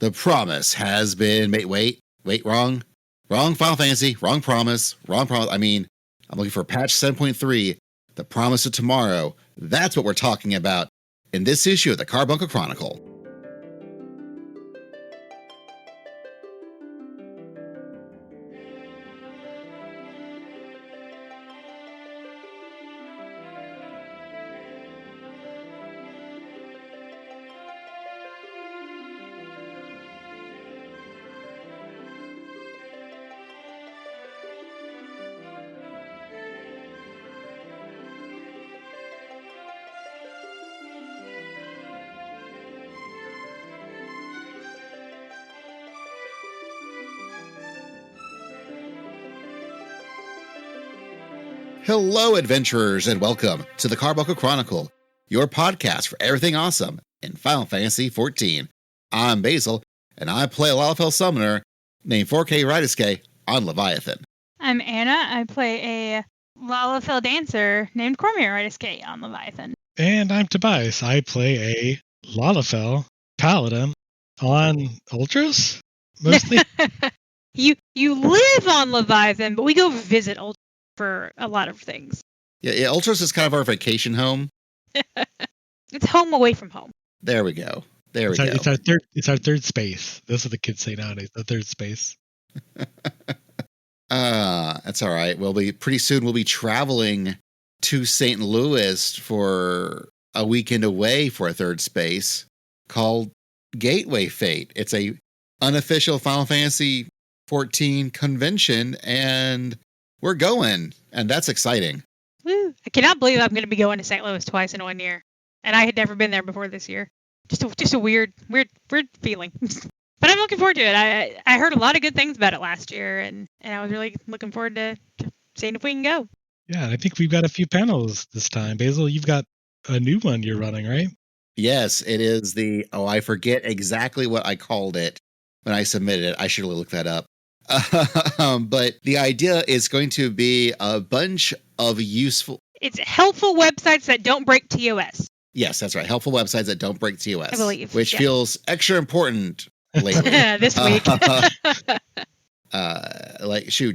The promise has been made. Wait, wrong Final Fantasy, wrong promise. I mean, I'm looking for patch 7.3, the promise of tomorrow. That's what we're talking about in this issue of the Carbuncle Chronicle. Hello, adventurers, and welcome to the Carbuncle Chronicle, your podcast for everything awesome in Final Fantasy XIV. I'm Basil, and I play a Lalafell summoner named 4K Rydiske on Leviathan. I'm Anna. I play a Lalafell dancer named Cormier Rydiske on Leviathan. And I'm Tobias. I play a Lalafell paladin on Ultras, mostly. You live on Leviathan, but we go visit Ultras for a lot of things. Yeah, Ultras is kind of our vacation home. It's home away from home. There we go. It's our third space. That's what the kids say nowadays. The third space. That's all right. Pretty soon we'll be traveling to St. Louis for a weekend away for a third space called Gateway Fate. It's a unofficial Final Fantasy XIV convention, and we're going, and that's exciting. Woo. I cannot believe I'm going to be going to St. Louis twice in 1 year, and I had never been there before this year. Just a weird feeling. But I'm looking forward to it. I heard a lot of good things about it last year, and I was really looking forward to seeing if we can go. Yeah, I think we've got a few panels this time. Basil, you've got a new one you're running, right? Yes, it is I forget exactly what I called it when I submitted it. I should have looked that up. But the idea is going to be a bunch of useful... It's helpful websites that don't break TOS. Yes, that's right. Helpful websites that don't break TOS. I believe. Which feels extra important lately. This week.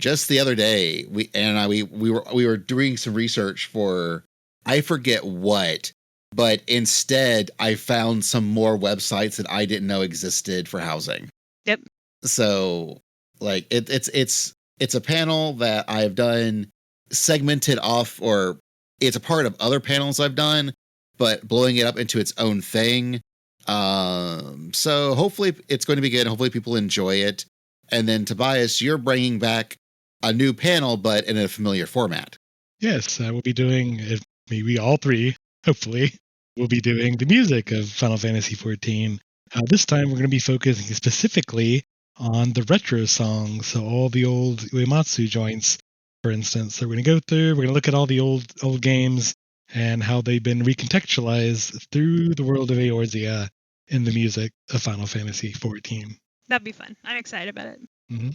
Just the other day, we were doing some research for, I forget what, but instead I found some more websites that I didn't know existed for housing. Yep. So it's a panel that I've done segmented off, or it's a part of other panels I've done, but blowing it up into its own thing. So hopefully it's going to be good. Hopefully people enjoy it. And then Tobias, you're bringing back a new panel, but in a familiar format. Yes, we'll be doing, we all three, hopefully, will be doing the music of Final Fantasy XIV. This time we're going to be focusing specifically on the retro songs, so all the old Uematsu joints, for instance. So we're going to go through, we're going to look at all the old games and how they've been recontextualized through the world of Eorzea in the music of Final Fantasy XIV. That'd be fun. I'm excited about it. Mm-hmm.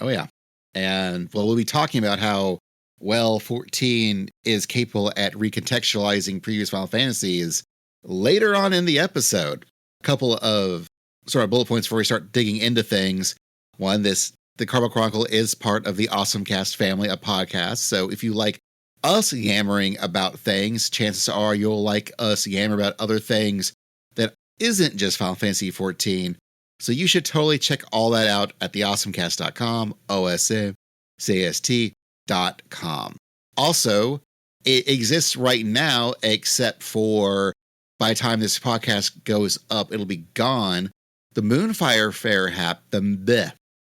Oh, yeah. And we'll be talking about how 14 is capable at recontextualizing previous Final Fantasies later on in the episode. A couple of sort of bullet points before we start digging into things. One, the Carbuncle Chronicle is part of the OSMcast family of podcasts. So if you like us yammering about things, chances are you'll like us yammer about other things that isn't just Final Fantasy XIV. So you should totally check all that out at theawesomecast.com, OSMcast.com. Also, it exists right now, except for by the time this podcast goes up, it'll be gone. The Moonfire Faire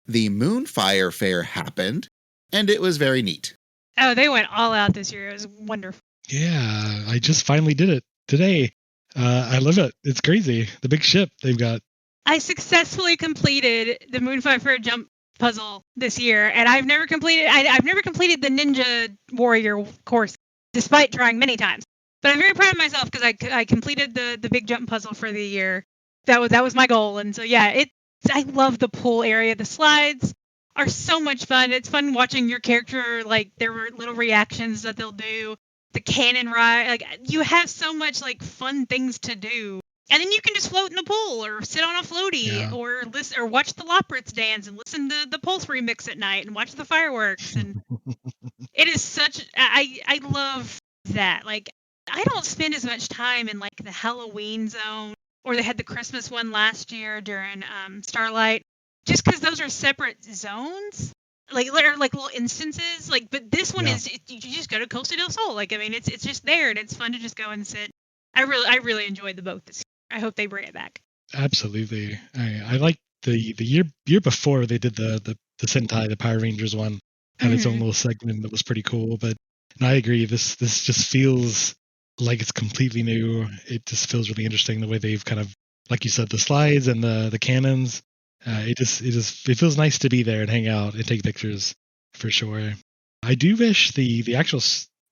the Moonfire Faire happened, and it was very neat. Oh, they went all out this year. It was wonderful. Yeah, I just finally did it today. I love it. It's crazy. The big ship they've got. I successfully completed the Moonfire Faire jump puzzle this year, and I've never completed the Ninja Warrior course, despite trying many times. But I'm very proud of myself because I completed the big jump puzzle for the year. That was my goal, and so yeah, I love the pool area. The slides are so much fun. It's fun watching your character, like their little reactions that they'll do. The cannon ride, like you have so much like fun things to do And then you can just float in a pool or sit on a floaty or listen or watch the Loprits dance and listen to the Pulse remix at night and watch the fireworks. And it is such I love that. Like, I don't spend as much time in like the Halloween zone, or they had the Christmas one last year during Starlight, just because those are separate zones. Like little instances. Like, but this one is you just go to Costa del Sol. Like, I mean, it's just there and it's fun to just go and sit. I really enjoyed the boat this year. I hope they bring it back. Absolutely. I like the year before they did the Sentai, the Power Rangers one, had its own little segment that was pretty cool. But I agree. This just feels like it's completely new. It just feels really interesting the way they've kind of, like you said, the slides and the cannons. It feels nice to be there and hang out and take pictures for sure. I do wish the actual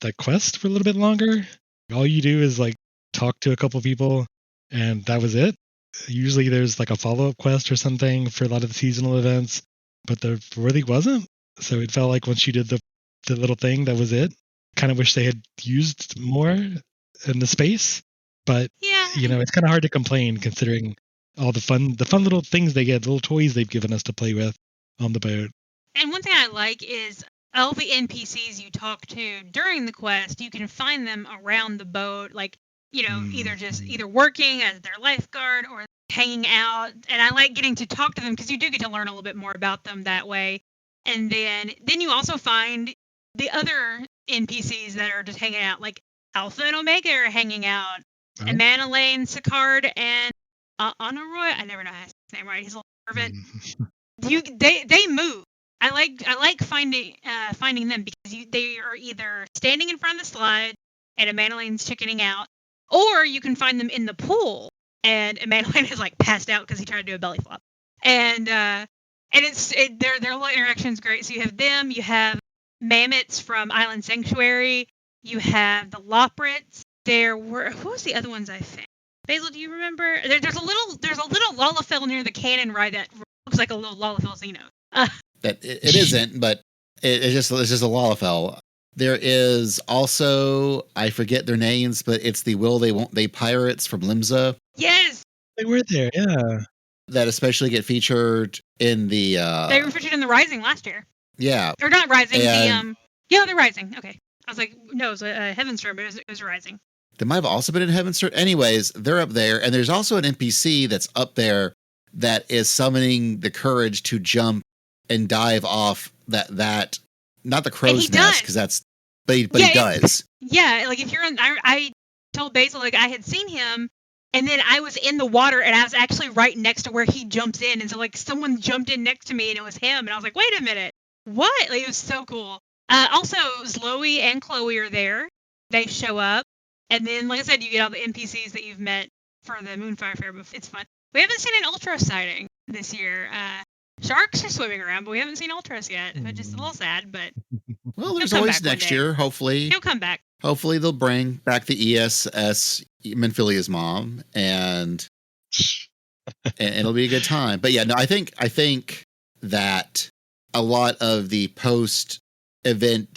the quest for a little bit longer. All you do is like talk to a couple people, and that was it. Usually there's like a follow-up quest or something for a lot of the seasonal events, but there really wasn't. So it felt like once you did the little thing, that was it. Kind of wish they had used more in the space, but it's kind of hard to complain considering all the fun little things they get, the little toys they've given us to play with on the boat. And one thing I like is all the NPCs you talk to during the quest, you can find them around the boat, like, either working as their lifeguard or hanging out. And I like getting to talk to them because you do get to learn a little bit more about them that way. And then you also find the other NPCs that are just hanging out, like Alpha and Omega are hanging out, and Manolane, Sicard, and Honorroy. I never know how to say his name right. He's a little servant. They move. I like finding them because they are either standing in front of the slide and Manolane's chickening out, or you can find them in the pool and Manolane is like passed out because he tried to do a belly flop. And their little interaction's great. So you have them, you have Mammoths from Island Sanctuary, you have the Loprits. Who was the other ones I think? Basil, do you remember? There's a little Lalafell near the cannon ride that looks like a little Lalafell Xeno. That it isn't, but it's just a Lalafell. There is also, I forget their names, but it's the Will They Won't They pirates from Limsa. Yes, they were there. Yeah, that especially get featured in the. They were featured in the Rising last year. Yeah, or not Rising. The Rising. Okay, I was like, no, it was a Heaven's Door, but it was Rising. They might have also been in Heaven's Door. Anyways, they're up there, and there's also an NPC that's up there that is summoning the courage to jump and dive off that not the crow's nest, because that's, but he does. Yeah, like if you're in, I told Basil like I had seen him, and then I was in the water, and I was actually right next to where he jumps in, and so like someone jumped in next to me, and it was him, and I was like, wait a minute, what? Like, it was so cool. Also, Zoe and Chloe are there. They show up. And then, like I said, you get all the NPCs that you've met for the Moonfire Fair. It's fun. We haven't seen an Ultra sighting this year. Sharks are swimming around, but we haven't seen Ultras yet. Which is a little sad, but well, there's always next year. Hopefully, he'll come back. Hopefully, they'll bring back the ESS Menphilia's mom, and it'll be a good time. But yeah, no, I think that a lot of the post-event,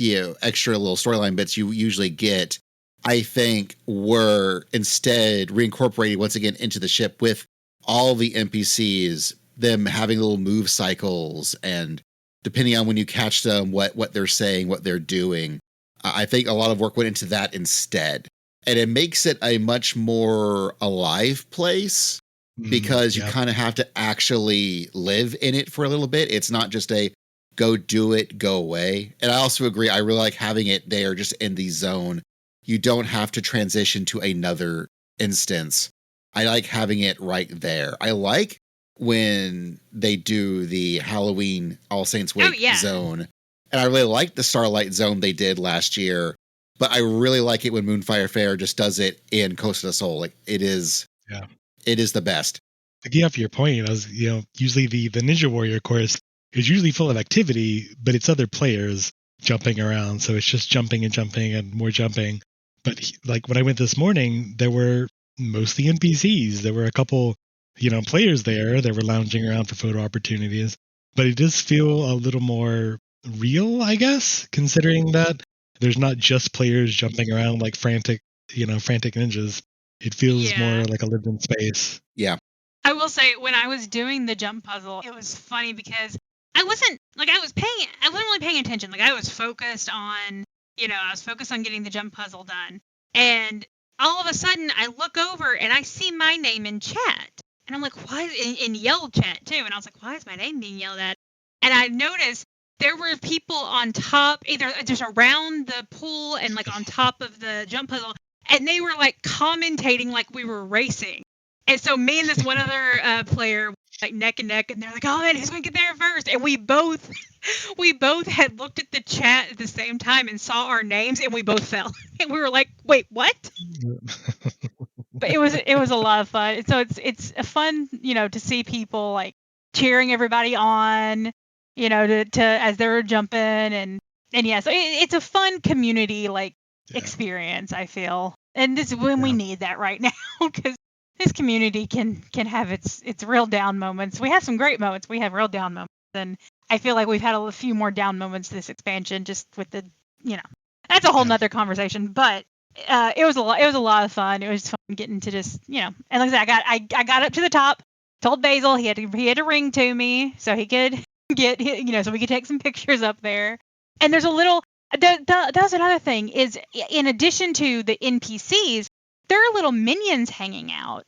extra little storyline bits you usually get, I think, were instead reincorporated once again into the ship with all the NPCs, them having little move cycles, and depending on when you catch them, what they're saying, what they're doing. I think a lot of work went into that instead. And it makes it a much more alive place because you kind of have to actually live in it for a little bit. It's not just a go do it, go away. And I also agree, I really like having it there just in the zone. You don't have to transition to another instance. I like having it right there. I like when they do the Halloween All Saints Week zone. And I really like the Starlight zone they did last year. But I really like it when Moonfire Faire just does it in Costa del Sol. Like, it is the best. Yeah, for your point, usually the Ninja Warrior course is usually full of activity, but it's other players jumping around. So it's just jumping and more jumping. But like when I went this morning, there were mostly NPCs. There were a couple, players there that were lounging around for photo opportunities. But it does feel a little more real, I guess, considering that there's not just players jumping around like frantic ninjas. It feels Yeah. more like a lived-in space. Yeah. I will say, when I was doing the jump puzzle, it was funny because I wasn't really paying attention. Like, I was focused on, getting the jump puzzle done. And all of a sudden, I look over and I see my name in chat. And I'm like, why? In yelled chat, too. And I was like, why is my name being yelled at? And I noticed there were people on top, either just around the pool and, like, on top of the jump puzzle. And they were, like, commentating like we were racing. And so me and this one other player, like, neck and neck, and they're like, oh man, who's going to get there first? And we both had looked at the chat at the same time and saw our names, and we both fell. And we were like, wait, what? But it was a lot of fun. So it's fun, to see people, like, cheering everybody on, to as they're jumping, and yeah, so it's a fun community, like, experience, I feel. And this is when we need that right now, because this community can have its real down moments. We have some great moments. We have real down moments, and I feel like we've had a few more down moments this expansion, just with the, that's a whole nother conversation. But it was a lot of fun. It was fun getting to just, and like I said, I got up to the top, told Basil he had to ring to me so he could get, so we could take some pictures up there. And there's a little, that's another thing, is in addition to the NPCs, there are little minions hanging out.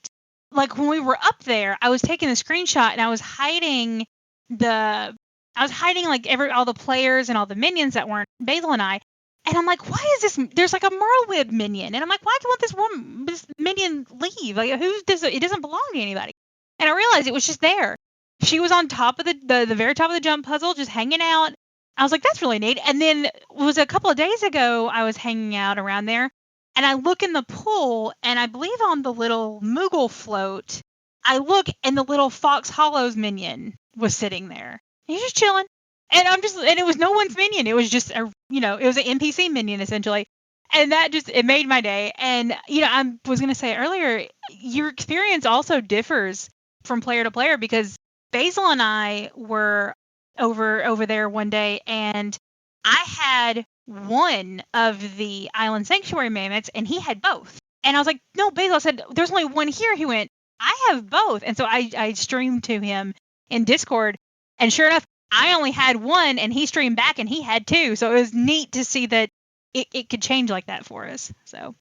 Like, when we were up there, I was taking a screenshot and I was hiding like all the players and all the minions that weren't Basil and I. And I'm like, why is this? There's like a Merlewib minion, and I'm like, why won't this minion leave? Like, who's this? It doesn't belong to anybody. And I realized it was just there. She was on top of the very top of the jump puzzle, just hanging out. I was like, that's really neat. And then it was a couple of days ago, I was hanging out around there. And I look in the pool, and I believe on the little Moogle float, I look, and the little Fox Hollows minion was sitting there. He's just chilling. And and it was no one's minion. It was just it was an NPC minion, essentially. And that it made my day. And, I was going to say earlier, your experience also differs from player to player, because Basil and I were over there one day, and I had one of the Island Sanctuary mammoths, and he had both. And I was like, no, Basil, I said, there's only one here. He went, I have both. And so I streamed to him in Discord, and sure enough, I only had one, and he streamed back, and he had two. So it was neat to see that it could change like that for us. So.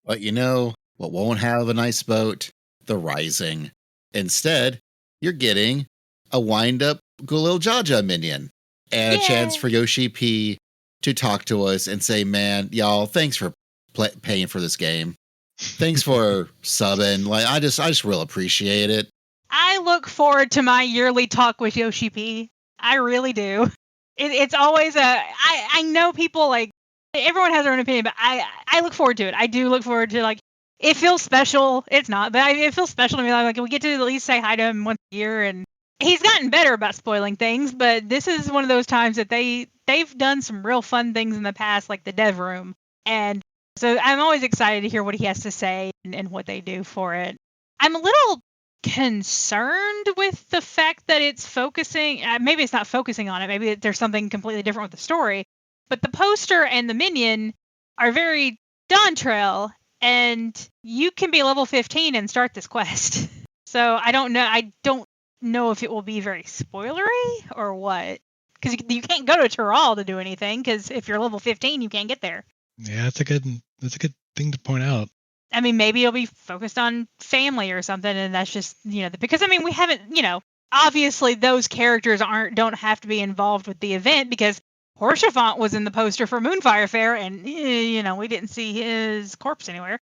But what won't have a nice boat? The Rising. Instead, you're getting a wind-up Gulil Jaja minion and a chance for Yoshi P to talk to us and say, man, y'all, thanks for paying for this game. Thanks for subbing. Like, I just real appreciate it. I look forward to my yearly talk with Yoshi P. I really do. It's always I know people, like, everyone has their own opinion, but I look forward to it. I do look forward to, like, it feels special. It's not, but it feels special to me. Like, we get to at least say hi to him once a year, and he's gotten better about spoiling things, but this is one of those times that they've done some real fun things in the past, like the dev room. And so I'm always excited to hear what he has to say and what they do for it. I'm a little concerned with the fact that it's focusing, maybe it's not focusing on it, maybe there's something completely different with the story, but the poster and the minion are very Dawntrail, and you can be level 15 and start this quest. So I don't know if it will be very spoilery or what, because you can't go to Tural to do anything, because if you're level 15 you can't get there. Yeah, that's a good thing to point out. I mean, maybe it'll be focused on family or something, and that's just, because, I mean, we haven't, obviously those characters don't have to be involved with the event, because Horshaphant was in the poster for Moonfire Faire, and, we didn't see his corpse anywhere.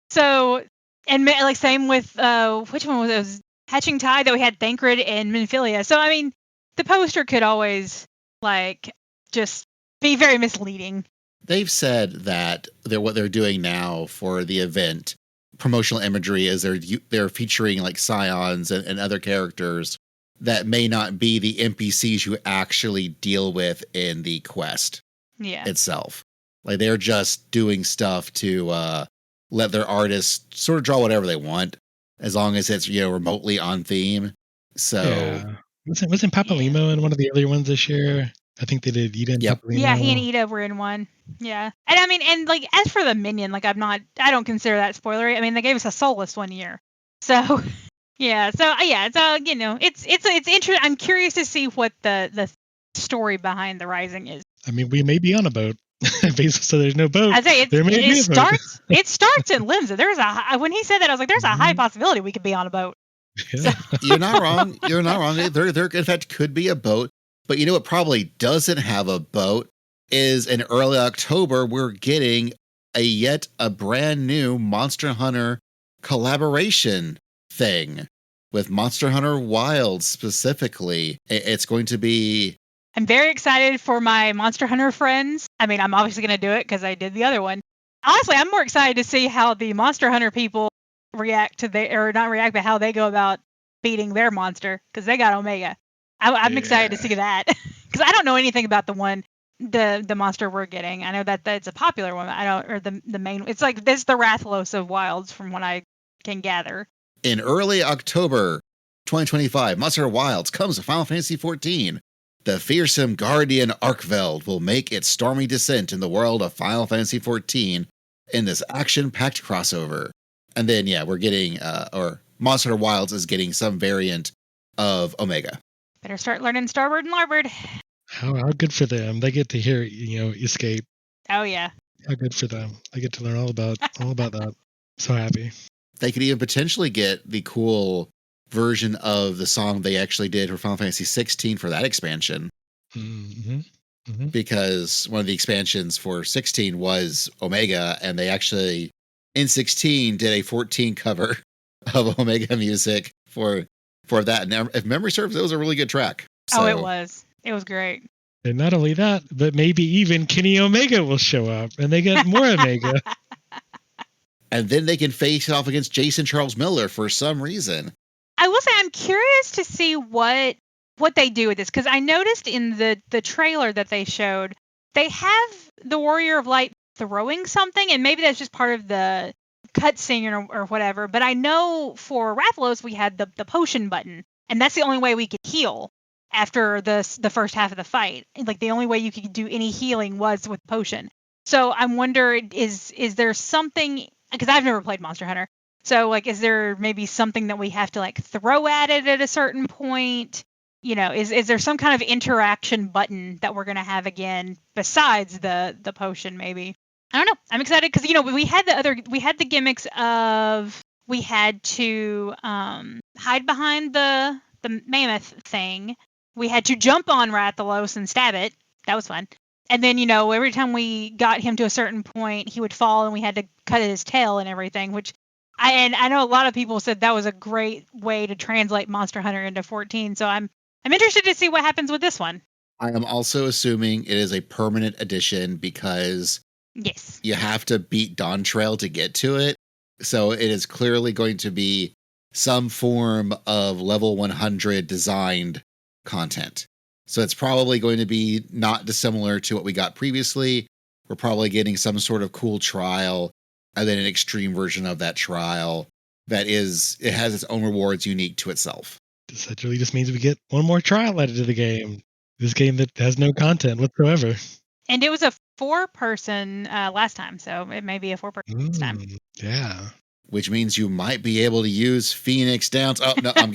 So, and like, same with, which one was it? It was Hatching Tide, that we had Thancred and Minfilia. So, I mean, the poster could always, like, just be very misleading. They've said that what they're doing now for the event, promotional imagery, is they're featuring, like, scions and other characters that may not be the NPCs you actually deal with in the quest itself. Like, they're just doing stuff to let their artists sort of draw whatever they want, as long as it's, remotely on theme. So wasn't Papalimo in one of the earlier ones this year? I think they did Ida and Yep. Topolino. Yeah, he and Ida were in one. Yeah. And I mean, and like, as for the minion, like, I don't consider that spoilery. I mean, they gave us a Soulless one year. So, yeah. So, you know, it's interesting. I'm curious to see what the story behind the Rising is. I mean, we may be on a boat. Basically, so there's no boat. I say There may be a boat. it starts in Limsa. When he said that, I was like, there's a high possibility we could be on a boat. Yeah. You're not wrong. You're not wrong. There in fact could be a boat, but you know what probably doesn't have a boat is in early October we're getting yet a brand new Monster Hunter collaboration thing with Monster Hunter Wilds specifically. It's going to be. I'm very excited for my Monster Hunter friends. I mean, I'm obviously going to do it because I did the other one. Honestly, I'm more excited to see how the Monster Hunter people react to but how they go about beating their monster, because they got Omega. I'm excited to see that because I don't know anything about the monster we're getting. I know that it's a popular one. The main. It's like this the Rathalos of Wilds from what I can gather. In early October 2025, Monster Hunter Wilds comes to Final Fantasy XIV. The fearsome guardian Arkveld will make its stormy descent in the world of Final Fantasy XIV in this action-packed crossover. And then, yeah, we're getting, or Monster Hunter Wilds is getting some variant of Omega. Better start learning Starboard and Larboard. How good for them. They get to hear, Escape. Oh, yeah. How good for them. They get to learn all about that. So happy. They could even potentially get the cool version of the song they actually did for Final Fantasy 16 for that expansion. Mm-hmm. Mm-hmm. Because one of the expansions for 16 was Omega, and they actually in 16 did a 14 cover of Omega music for that. And if memory serves, it was a really good track. So, it was great. And not only that, but maybe even Kenny Omega will show up and they get more Omega. And then they can face off against Jason Charles Miller for some reason. I will say I'm curious to see what they do with this, because I noticed in the trailer that they showed, they have the Warrior of Light throwing something, and maybe that's just part of the cutscene or whatever. But I know for Rathalos we had the potion button, and that's the only way we could heal after the first half of the fight. Like the only way you could do any healing was with potion. So I'm wondering, is there something, because I've never played Monster Hunter. So, like, is there maybe something that we have to, like, throw at it at a certain point? You know, is there some kind of interaction button that we're going to have again besides the potion, maybe? I don't know. I'm excited because, we had the gimmicks of we had to hide behind the mammoth thing. We had to jump on Rathalos and stab it. That was fun. And then, every time we got him to a certain point, he would fall and we had to cut his tail and everything, which I know a lot of people said that was a great way to translate Monster Hunter into 14. So I'm interested to see what happens with this one. I am also assuming it is a permanent addition because yes, you have to beat Dawn Trail to get to it. So it is clearly going to be some form of level 100 designed content. So it's probably going to be not dissimilar to what we got previously. We're probably getting some sort of cool trial and then an extreme version of that trial it has its own rewards unique to itself. That really just means we get one more trial added to the game. This game that has no content whatsoever. And it was a 4-person last time, so it may be a 4-person this time. Yeah. Which means you might be able to use Phoenix Downs. Oh, no, I'm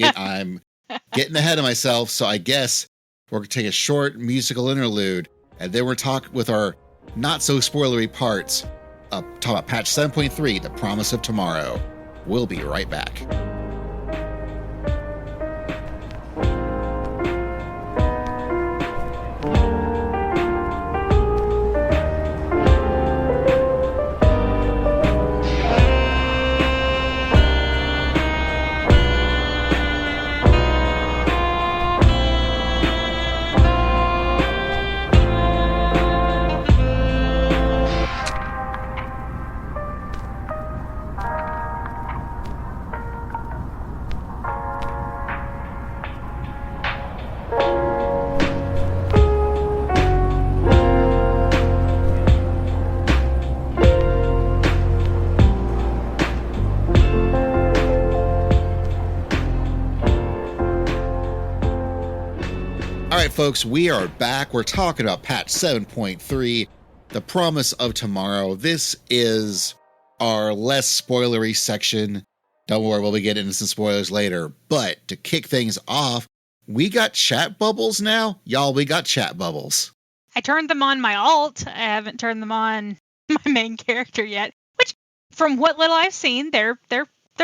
getting ahead of myself. So I guess we're going to take a short musical interlude, and then we're talking with our not-so-spoilery parts talk about patch 7.3, The Promise of Tomorrow. We'll be right back. All right, folks, we are back. We're talking about patch 7.3, the promise of tomorrow. This is our less spoilery section. Don't worry, we'll be getting into some spoilers later. But to kick things off, we got chat bubbles now. Y'all, we got chat bubbles. I turned them on my alt. I haven't turned them on my main character yet, which from what little I've seen, they're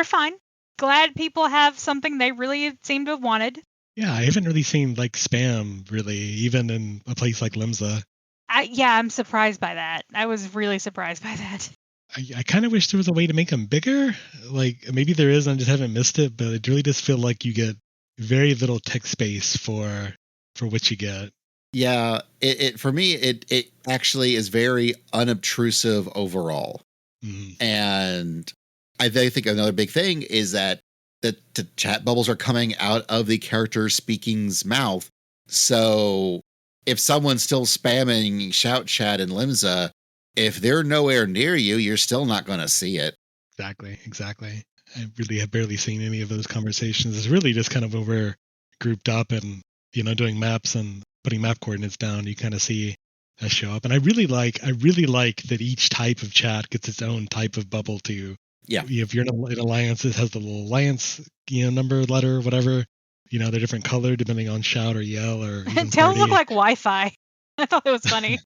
fine. Glad people have something they really seem to have wanted. Yeah, I haven't really seen like spam really, even in a place like Limsa. I'm surprised by that. I was really surprised by that. I kind of wish there was a way to make them bigger. Like maybe there is, I just haven't missed it, but it really does feel like you get very little text space for what you get. Yeah, it for me, it actually is very unobtrusive overall. Mm. And I think another big thing is that the chat bubbles are coming out of the character speaking's mouth. So if someone's still spamming shout chat in Limsa, if they're nowhere near you, you're still not going to see it. Exactly. I really have barely seen any of those conversations. It's really just kind of when we're grouped up and, doing maps and putting map coordinates down, you kind of see that show up. And I really like that each type of chat gets its own type of bubble too. Yeah. If you're in an alliance, it has the little alliance, number, letter, whatever. They're different color depending on shout or yell or even Tell party. them look like Wi-Fi. I thought it was funny.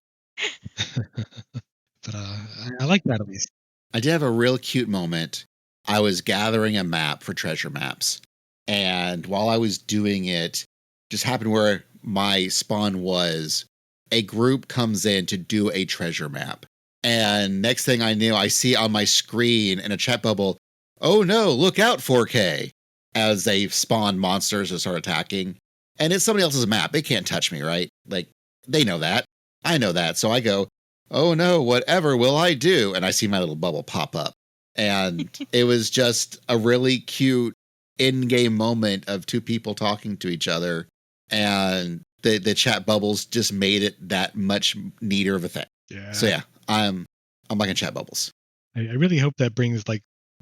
But I like that at least. I did have a real cute moment. I was gathering a map for treasure maps. And while I was doing it, just happened where my spawn was, a group comes in to do a treasure map. And next thing I knew, I see on my screen in a chat bubble, "Oh no, look out 4K," as they spawn monsters and start attacking. And it's somebody else's map. They can't touch me, right? Like, they know that. I know that. So I go, "Oh no, whatever will I do?" And I see my little bubble pop up. And it was just a really cute in-game moment of two people talking to each other. And the chat bubbles just made it that much neater of a thing. Yeah. So yeah, I'm liking chat bubbles. I really hope that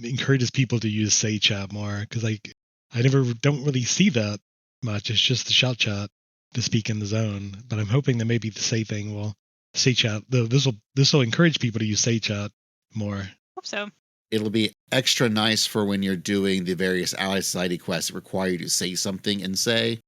encourages people to use say chat more, because I don't really see that much. It's just the shout chat to speak in the zone. But I'm hoping that maybe the say thing will say chat. This will encourage people to use say chat more. Hope so. It'll be extra nice for when you're doing the various Ally Society quests that require you to say something and say.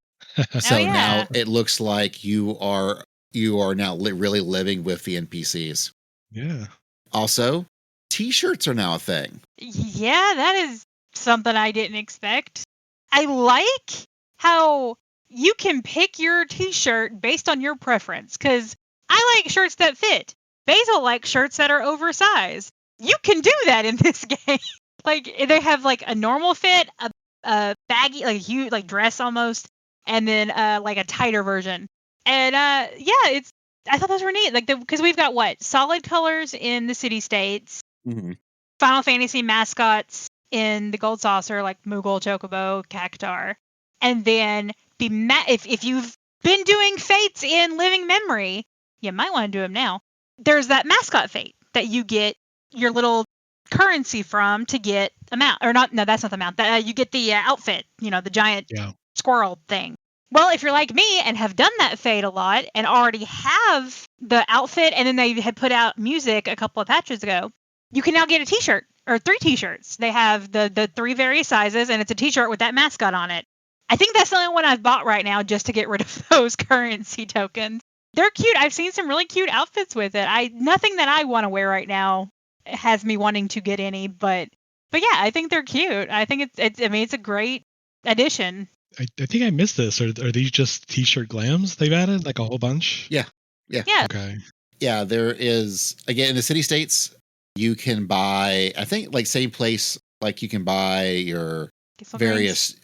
So now it looks like you are now really living with the NPCs. Yeah. Also, t-shirts are now a thing. Yeah, that is something I didn't expect. I like how you can pick your t-shirt based on your preference, because I like shirts that fit. Basil likes shirts that are oversized. You can do that in this game. Like, they have like a normal fit, a baggy, like huge, like dress almost, and then like a tighter version. And I thought those were neat. Like, because we've got solid colors in the city states, Final Fantasy mascots in the Gold Saucer, like Moogle, Chocobo, Cactuar, and then if you've been doing fates in Living Memory, you might want to do them now. There's that mascot fate that you get your little currency from to get a mount, or not? No, that's not the mount. You get the outfit, the giant squirrel thing. Well, if you're like me and have done that fate a lot and already have the outfit, and then they had put out music a couple of patches ago, you can now get a t-shirt or 3 t-shirts. They have the 3 various sizes, and it's a t-shirt with that mascot on it. I think that's the only one I've bought right now just to get rid of those currency tokens. They're cute. I've seen some really cute outfits with it. Nothing that I want to wear right now has me wanting to get any, but yeah, I think they're cute. I think it's a great addition. I think I missed this. Are these just t-shirt glams they've added, like a whole bunch? Yeah. Okay. Yeah, there is, again, in the city states, you can buy, I think, like same place, like you can buy your various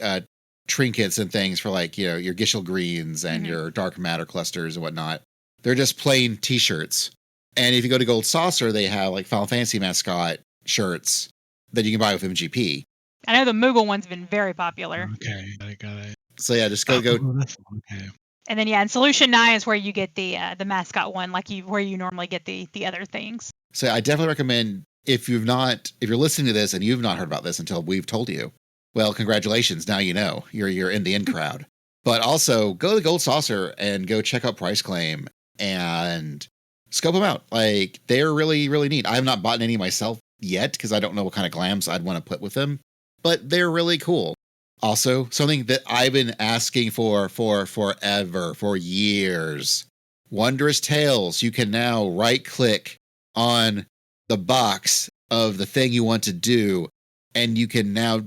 trinkets and things for like, your Gishel greens and your dark matter clusters and whatnot. They're just plain t-shirts. And if you go to Gold Saucer, they have like Final Fantasy mascot shirts that you can buy with MGP. I know the Moogle one's been very popular. Okay, I got it. So yeah, just go. Okay. And then in Solution 9 is where you get the mascot one, where you normally get the other things. So I definitely recommend, if you're listening to this and you've not heard about this until we've told you, well, congratulations. Now you know. You're in the in crowd. But also go to the Gold Saucer and go check out Price Claim and scope them out. Like, they're really, really neat. I have not bought any myself yet because I don't know what kind of glams I'd want to put with them, but they're really cool. Also, something that I've been asking for forever, for years. Wondrous Tales. You can now right click on the box of the thing you want to do, and you can now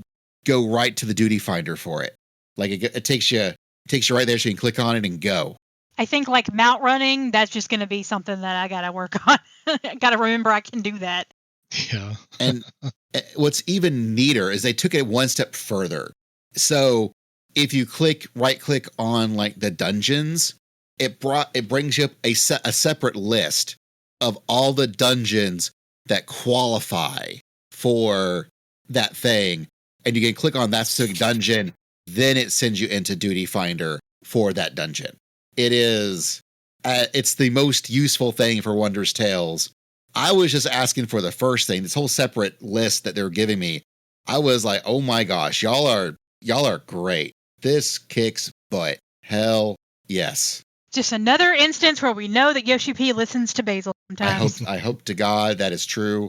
go right to the duty finder for it. Like it takes you right there, so you can click on it and go. I think like mount running, that's just going to be something that I got to work on. I got to remember I can do that. Yeah. And what's even neater is they took it one step further. So if you right click on like the dungeons, it brings you up a separate list of all the dungeons that qualify for that thing. And you can click on that specific dungeon, then it sends you into Duty Finder for that dungeon. It's the most useful thing for Wondrous Tales. I was just asking for the first thing, this whole separate list that they were giving me. I was like, oh my gosh, y'all are great. This kicks butt. Hell yes. Just another instance where we know that Yoshi P listens to Basil sometimes. I hope to God that is true.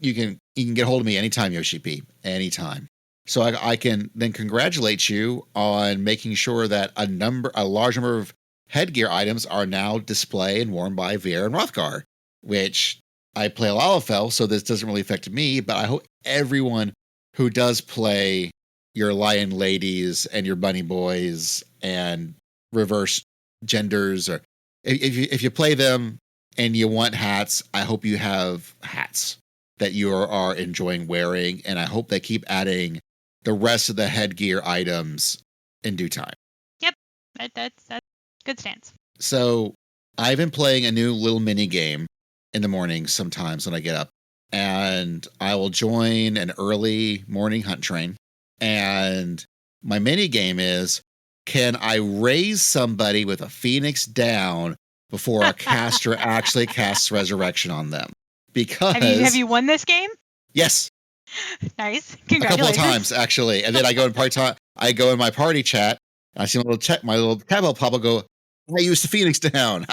You can get hold of me anytime, Yoshi P. Anytime. So I can then congratulate you on making sure that a large number of headgear items are now displayed and worn by Viera and Hrothgar, which I play Lalafell, so this doesn't really affect me, but I hope everyone who does play your lion ladies and your bunny boys and reverse genders, or if you play them and you want hats, I hope you have hats that you are enjoying wearing, and I hope they keep adding the rest of the headgear items in due time. Yep, that's good stance. So I've been playing a new little mini game in the mornings sometimes when I get up, and I will join an early morning hunt train. And my mini game is, can I raise somebody with a Phoenix down before a caster actually casts Resurrection on them? Because have you won this game? Yes. Nice. Congratulations. A couple of Congratulations. times actually, and then I go in my party chat, and I see my little tablet pop up go, I used the Phoenix down.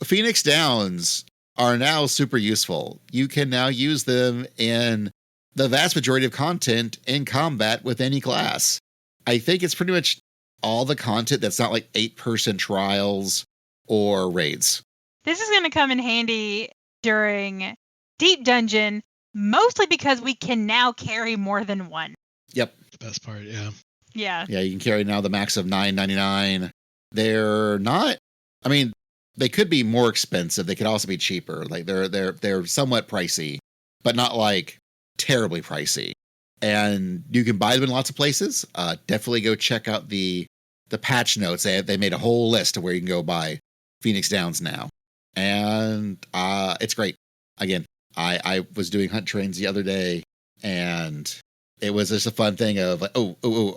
Phoenix downs are now super useful. You can now use them in the vast majority of content in combat with any class. I think it's pretty much all the content that's not like 8-person trials or raids. This is going to come in handy during Deep Dungeon, mostly because we can now carry more than one. Yep. The best part, yeah. Yeah. Yeah, you can carry now the max of $9.99. They're not, I mean, they could be more expensive. They could also be cheaper. Like they're somewhat pricey, but not like terribly pricey. And you can buy them in lots of places. Definitely go check out the patch notes. They made a whole list of where you can go buy Phoenix Downs now. And it's great. Again, I was doing hunt trains the other day, and it was just a fun thing of like,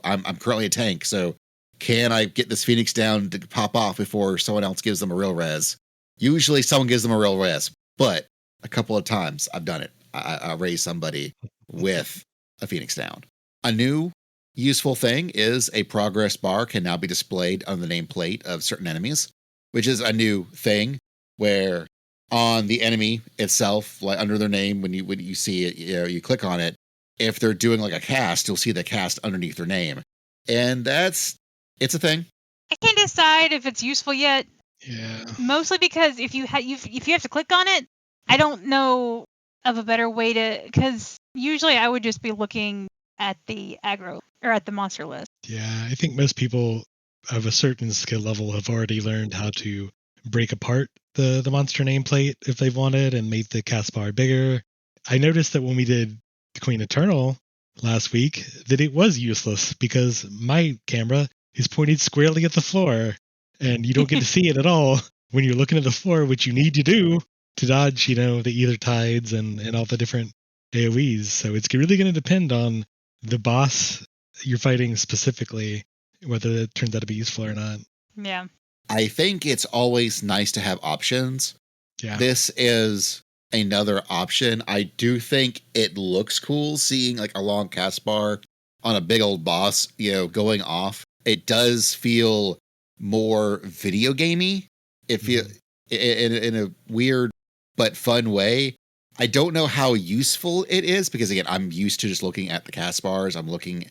I'm currently a tank, so can I get this Phoenix down to pop off before someone else gives them a real res? Usually someone gives them a real res, but a couple of times I've done it. I raised somebody with a Phoenix down. A new useful thing is a progress bar can now be displayed on the nameplate of certain enemies, which is a new thing where on the enemy itself, like under their name, when you see it, you click on it, if they're doing like a cast, you'll see the cast underneath their name. And it's a thing. I can't decide if it's useful yet. Yeah. Mostly because if you have to click on it, I don't know of a better way to, because usually I would just be looking at the aggro or at the monster list. Yeah, I think most people of a certain skill level have already learned how to break apart the monster nameplate if they've wanted and make the cast bar bigger. I noticed that when we did the Queen Eternal last week, that it was useless because my camera is pointed squarely at the floor and you don't get to see it at all when you're looking at the floor, which you need to do to dodge, the ether tides and all the different AoEs. So it's really going to depend on the boss you're fighting specifically, whether it turns out to be useful or not. Yeah. I think it's always nice to have options. Yeah. This is another option. I do think it looks cool seeing like a long cast bar on a big old boss, going off, it does feel more video gamey. It feel in a weird but fun way. I don't know how useful it is because, again, I'm used to just looking at the cast bars. I'm looking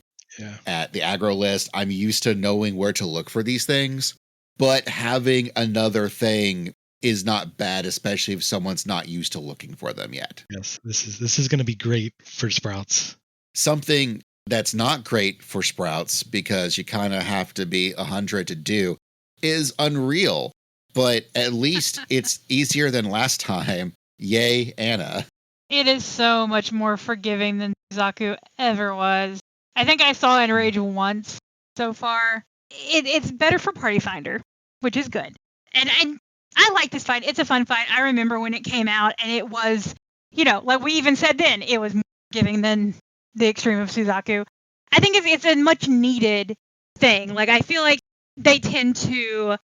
at the aggro list. I'm used to knowing where to look for these things. But having another thing is not bad, especially if someone's not used to looking for them yet. Yes, this is going to be great for Sprouts. Something that's not great for Sprouts, because you kind of have to be 100 to do, is Unreal. But at least it's easier than last time. Yay, Anna. It is so much more forgiving than Suzaku ever was. I think I saw Enrage once so far. It's better for Party Finder, which is good. And I like this fight. It's a fun fight. I remember when it came out, and it was, like we even said then, it was more forgiving than the extreme of Suzaku. I think it's a much needed thing. Like, I feel like they tend to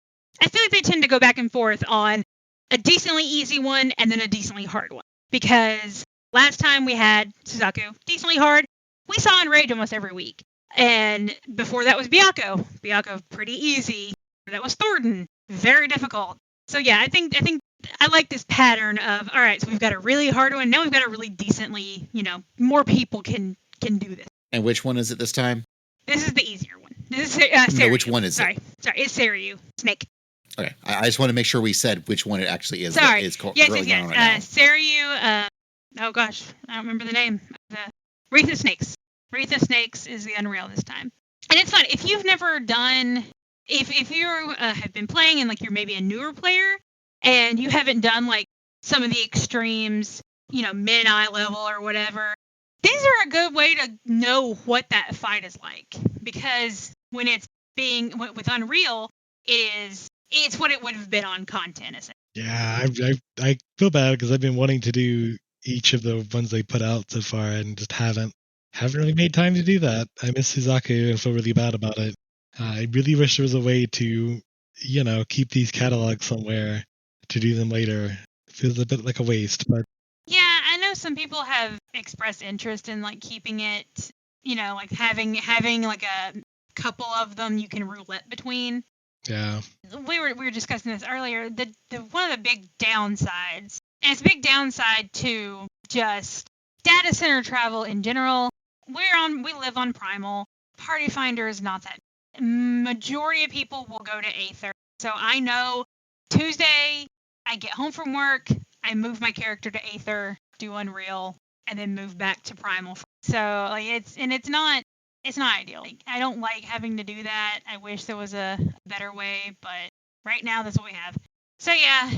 go back and forth on a decently easy one and then a decently hard one. Because last time we had Suzaku decently hard, we saw Enrage almost every week. And before that was Byakko. Byakko pretty easy. That was Thornton, very difficult. So yeah, I think I like this pattern of, all right, so we've got a really hard one, now we've got a really decently, more people can do this. And which one is it this time? This is the easier one. This is Seiryu. No, which one is it? Sorry, it's Seiryu. Snake. Okay, I just want to make sure we said which one it actually is. Sorry. Yes. Right Seiryu, oh gosh, I don't remember the name. Wreath of Snakes. Wreath of Snakes is the Unreal this time. And it's fun. If you've never done, if you have been playing and like you're maybe a newer player and you haven't done like some of the extremes, mid-eye level or whatever, these are a good way to know what that fight is like. Because when it's with Unreal, it's what it would have been on content. Yeah, I feel bad because I've been wanting to do each of the ones they put out so far and just haven't really made time to do that. I miss Suzaku and feel really bad about it. I really wish there was a way to, keep these catalogs somewhere to do them later. It feels a bit like a waste, but yeah, I know some people have expressed interest in like keeping it, like having like a couple of them you can roulette between. Yeah. We were discussing this earlier. The one of the big downsides, and it's a big downside to just data center travel in general. We live on Primal. Party Finder is not that. Majority of people will go to Aether. So I know Tuesday I get home from work, I move my character to Aether, do Unreal, and then move back to Primal. So like it's not ideal. Like, I don't like having to do that. I wish there was a better way, but right now that's what we have. So yeah,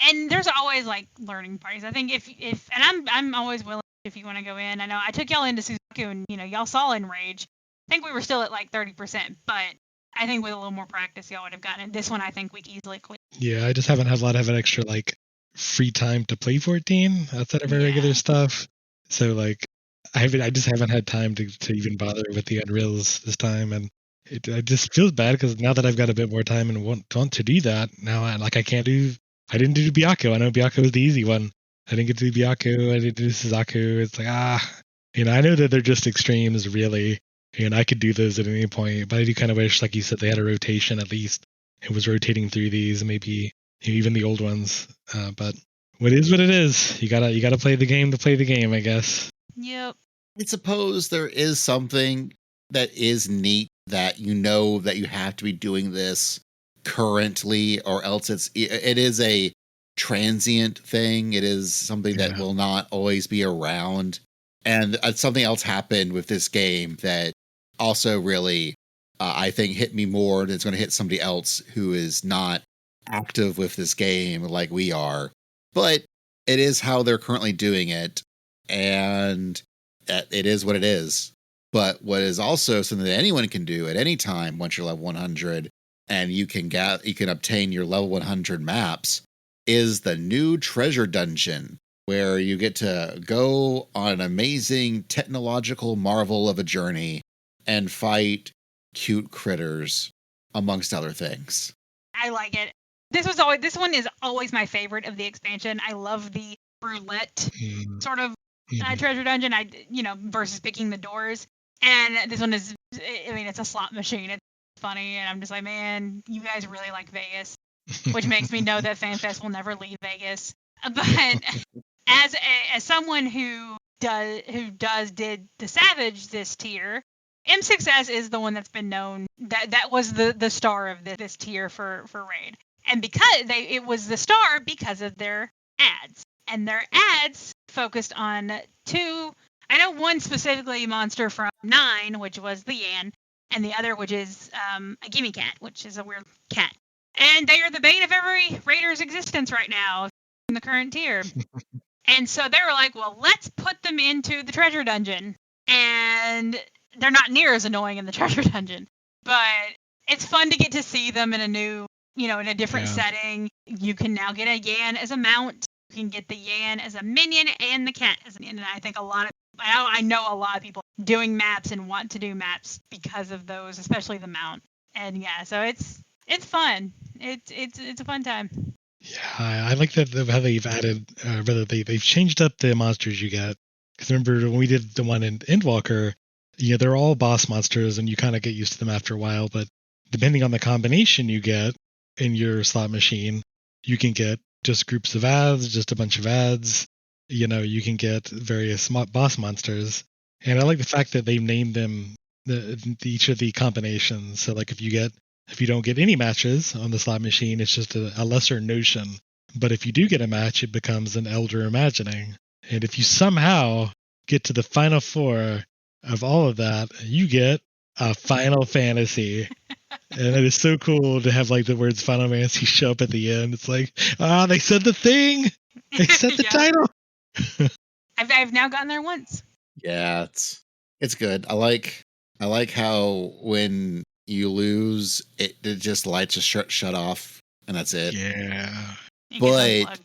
and there's always like learning parties. I think if and I'm always willing if you want to go in. I know I took y'all into Suzaku and y'all saw Enrage. I think we were still at like 30%, but I think with a little more practice y'all would have gotten it. This one I think we easily clear. Yeah, I just haven't had a lot of an extra like free time to play 14 outside of our regular stuff. So like I just haven't had time to even bother with the Unreals this time, and it just feels bad because now that I've got a bit more time and want to do that, now I didn't do Byakko. I know Byakko was the easy one. I didn't get to do Byakko. I didn't do Suzaku. It's like, I know that they're just extremes, really, and I could do those at any point, but I do kind of wish, like you said, they had a rotation at least. It was rotating through these, maybe even the old ones. But what is what it is. You gotta play the game to play the game, I guess. Yep. I suppose there is something that is neat that that you have to be doing this currently, or else it is a transient thing. It is something that will not always be around. And something else happened with this game that also really, I think, hit me more than it's going to hit somebody else who is not active with this game like we are. But it is how they're currently doing it. And it is what it is. But what is also something that anyone can do at any time once you're level 100 and you can obtain your level 100 maps is the new treasure dungeon, where you get to go on an amazing technological marvel of a journey and fight cute critters, amongst other things. I like it. This one is always my favorite of the expansion. I love the roulette sort of treasure dungeon. Versus picking the doors. And this one is, I mean, it's a slot machine. It's funny, and I'm just like, man, you guys really like Vegas, which makes me know that FanFest will never leave Vegas. But as someone who did the Savage this tier, M6S is the one that's been known that was the star of this tier for Raid, and because it was the star because of their ads, and their ads focused on two. I know one specifically monster from 9, which was the Yan, and the other, which is a gimme cat, which is a weird cat. And they are the bane of every Raider's existence right now in the current tier. And so they were like, well, let's put them into the treasure dungeon. And they're not near as annoying in the treasure dungeon. But it's fun to get to see them in a new, in a different setting. You can now get a Yan as a mount. You can get the Yan as a minion and the cat as a minion. And I think I know a lot of people doing maps and want to do maps because of those, especially the mount. And yeah, so it's fun. It's a fun time. Yeah, I like that how they've added, they've changed up the monsters you get. Because remember when we did the one in Endwalker, they're all boss monsters and you kind of get used to them after a while. But depending on the combination you get in your slot machine, you can get just groups of ads, just a bunch of ads. You can get various boss monsters. And I like the fact that they named them each of the combinations. So like if you don't get any matches on the slot machine, it's just a lesser notion. But if you do get a match, it becomes an elder imagining. And if you somehow get to the final 4 of all of that, you get a Final Fantasy. And it is so cool to have like the words Final Fantasy show up at the end. It's like, they said the thing. They said the title. I've now gotten there once. Yeah, it's good. I like how when you lose, it just lights just shut off, and that's it. Yeah. But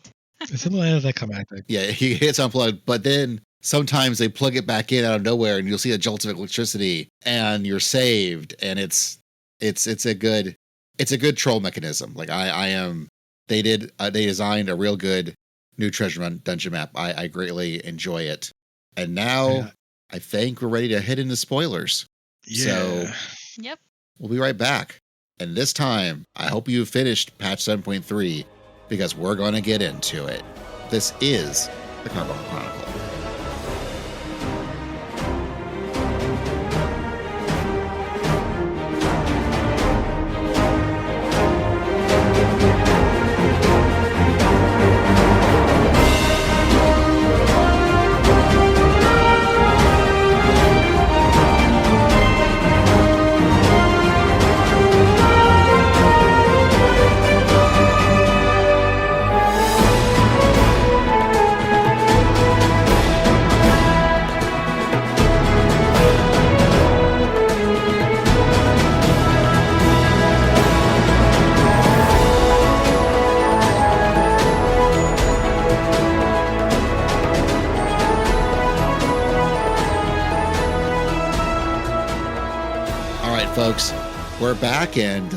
something like that come back. Yeah, he gets unplugged, but then sometimes they plug it back in out of nowhere, and you'll see a jolt of electricity, and you're saved, and it's a good troll mechanism. Like they designed a real good new treasure dungeon map. I greatly enjoy it, and now I think we're ready to head into spoilers. Yeah. So, yep. We'll be right back. And this time, I hope you've finished patch 7.3 because we're going to get into it. This is the Carbuncle Chronicle. Folks, we're back, and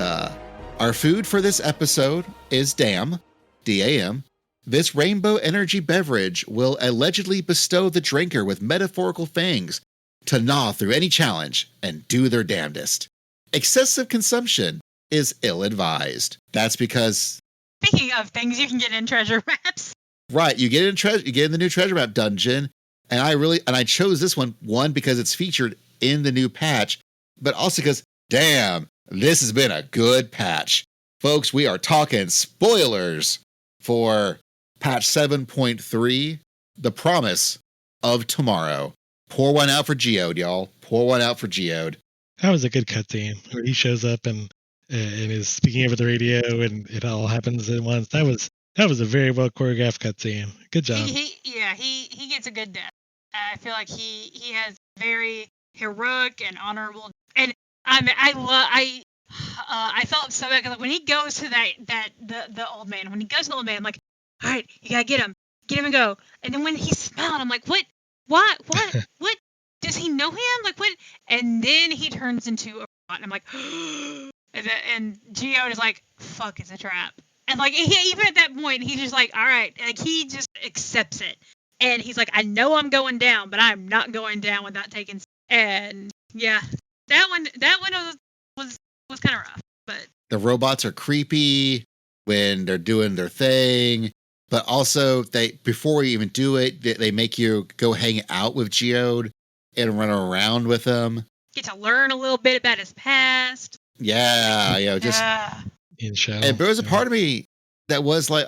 our food for this episode is DAM, D-A-M. This rainbow energy beverage will allegedly bestow the drinker with metaphorical fangs to gnaw through any challenge and do their damnedest. Excessive consumption is ill-advised. That's because... Speaking of things you can get in treasure maps. Right, you get in the new treasure map dungeon, and I chose this one because it's featured in the new patch, but also because, damn, this has been a good patch. Folks, we are talking spoilers for patch 7.3, The Promise of Tomorrow. Pour one out for Geode, y'all. Pour one out for Geode. That was a good cutscene where he shows up and is speaking over the radio and it all happens at once. That was a very well choreographed cutscene. Good job. He gets a good death. I feel like he has very heroic and honorable. And I felt so bad because when he goes to the old man, I'm like, all right, you gotta get him and go. And then when he smiled, I'm like, what? Does he know him? Like what? And then he turns into a robot, and I'm like, and Geode is like, fuck, it's a trap. And like even at that point, he's just like, all right, like he just accepts it. And he's like, I know I'm going down, but I'm not going down without taking. And Yeah, that one was kind of rough, but The robots are creepy when they're doing their thing, but also before you even do it, they make you go hang out with Geode and run around with him. get to learn a little bit about his past. Yeah, just In show. and there was a part of me that was like,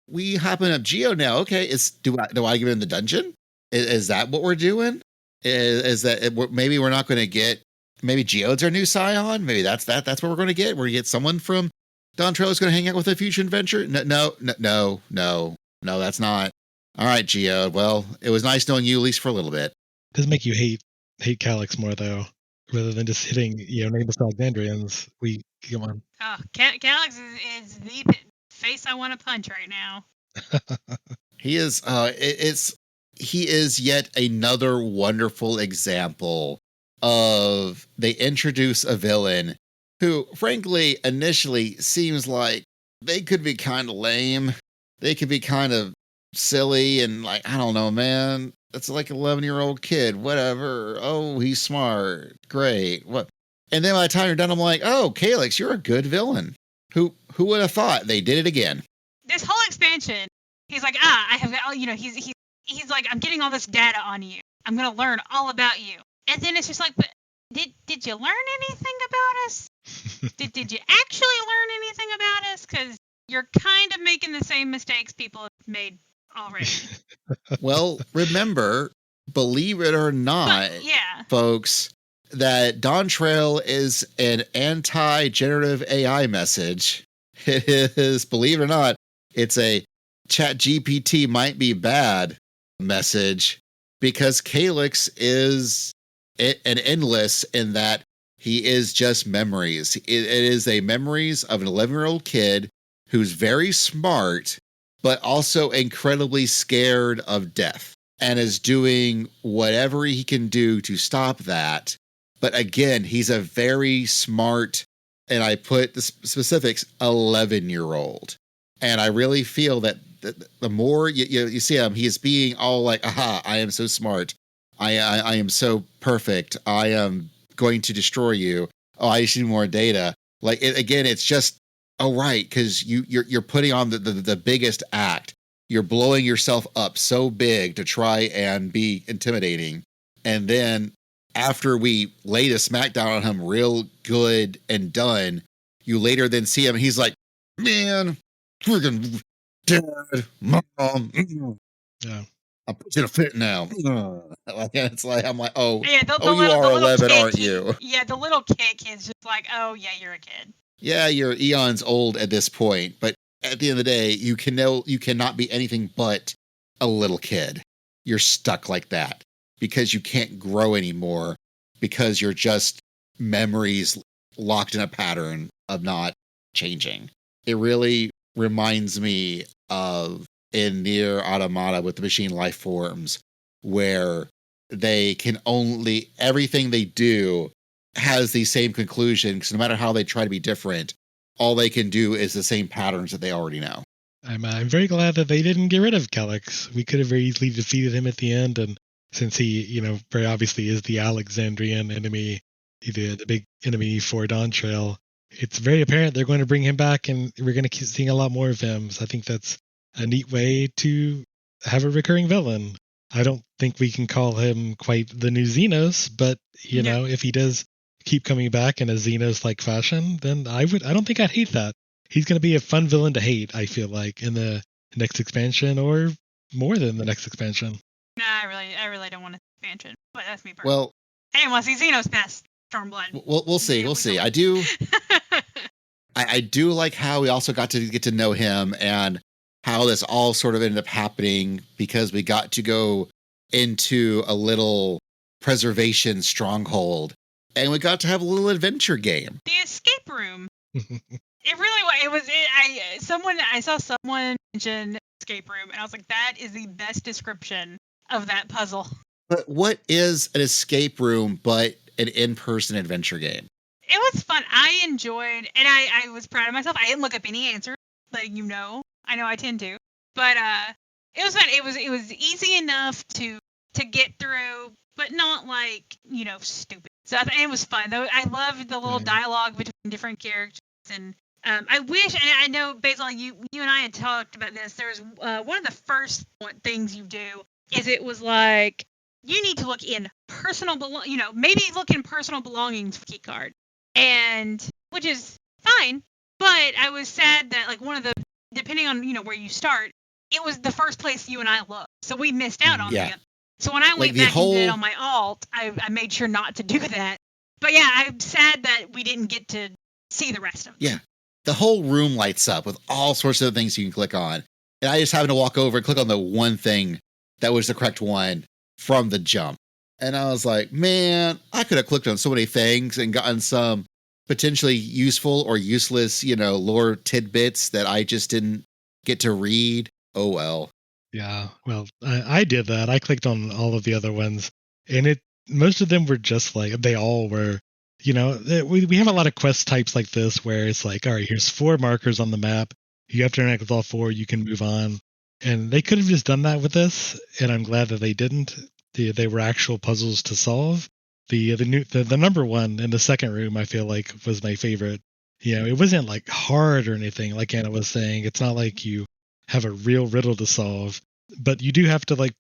we hopping up Geo now. Okay, do I give him the dungeon? Is that what we're doing? Is that maybe we're not going to get? Maybe Geode's our new scion. Maybe that's what we're going to get. We're going to get someone from Don Trello's going to hang out with a future adventure. No, that's not. All right, Geode. Well, it was nice knowing you at least for a little bit. It does make you hate Calyx more though, rather than just hitting nameless Alexandrians. Come on. Oh, Calyx is the face I want to punch right now. He is. He is yet another wonderful example of they introduce a villain who, frankly, initially seems like they could be kind of lame. They could be kind of silly and like, I don't know, man. It's like an 11-year-old kid. Whatever. Oh, he's smart. Great. What? And then by the time you're done, I'm like, oh, Calyx, you're a good villain. Who would have thought? They did it again. This whole expansion, he's like, I have, he's like, I'm getting all this data on you. I'm gonna learn all about you. And then it's just like, but did you learn anything about us? did you actually learn anything about us? Because you're kind of making the same mistakes people have made already. Well, remember, believe it or not, folks, that Dawn Trail is an anti-generative AI message. It is, believe it or not, it's a ChatGPT might be bad message, because Calyx is an endless in that he is just memories. It is a memories of an 11-year-old kid who's very smart, but also incredibly scared of death and is doing whatever he can do to stop that. But again, he's a very smart, and I put the specifics, 11-year-old. And I really feel that the more you see him, he is being all like, aha, I am so smart. I am so perfect. I am going to destroy you. Oh, I just need more data. Like, again, it's just, oh, right, because you're putting on the biggest act. You're blowing yourself up so big to try and be intimidating. And then after we laid a smackdown on him real good and done, you later then see him, and he's like, man, freaking dad, mom. Yeah. I'm pushing a fit now. It's like, I'm like, oh, Yeah, you are 11, aren't you? Yeah, the little kick is just like, oh, yeah, you're a kid. Yeah, you're eons old at this point, but at the end of the day, you cannot be anything but a little kid. You're stuck like that because you can't grow anymore, because you're just memories locked in a pattern of not changing. It really reminds me of in Nier Automata with the machine life forms, where they can only, everything they do has the same conclusion, because no matter how they try to be different, all they can do is the same patterns that they already know. I'm very glad that they didn't get rid of Calyx. We could have very easily defeated him at the end, and since he, very obviously is the Alexandrian enemy, the big enemy for Dawn Trail, it's very apparent they're going to bring him back, and we're going to keep seeing a lot more of him. So I think that's a neat way to have a recurring villain. I don't think we can call him quite the new Xenos, but if he does keep coming back in a Xenos-like fashion, then I don't think I'd hate that. He's going to be a fun villain to hate, I feel like, in the next expansion, or more than the next expansion. No, I really don't want an expansion, but that's me personally. Well, I didn't want to see Xenos past Stormblood. We'll see. We'll see. I do. I do like how we also got to get to know him, and how this all sort of ended up happening, because we got to go into a little preservation stronghold, and we got to have a little adventure game. The escape room. It really was. I saw someone mention escape room, and I was like, that is the best description of that puzzle. But what is an escape room but an in-person adventure game? It was fun. I enjoyed, and I was proud of myself. I didn't look up any answers, letting you know. I know I tend to, but it was fun. It was easy enough to get through. but not like, stupid. So I think it was fun. Though I loved the little dialogue between different characters. And I wish, and I know, Basil, you and I had talked about this. There's one of the first things you do is it was like, you need to look in maybe look in personal belongings for keycard. And, which is fine, but I was sad that, like, one of the, depending on, where you start, it was the first place you and I looked. So we missed out on that. So when I went back and did it on my alt, I made sure not to do that. But yeah, I'm sad that we didn't get to see the rest of it. Yeah. The whole room lights up with all sorts of things you can click on. And I just happened to walk over and click on the one thing that was the correct one from the jump. And I was like, man, I could have clicked on so many things and gotten some potentially useful or useless, lore tidbits that I just didn't get to read. Oh, well. Yeah, well, I did that. I clicked on all of the other ones, and most of them were just like, they all were, we have a lot of quest types like this where it's like, all right, here's 4 markers on the map. You have to interact with all 4, you can move on. And they could have just done that with this, and I'm glad that they didn't. They were actual puzzles to solve. The number one in the second room, I feel like, was my favorite. It wasn't like hard or anything, like Anna was saying. It's not like you have a real riddle to solve, but you do have to like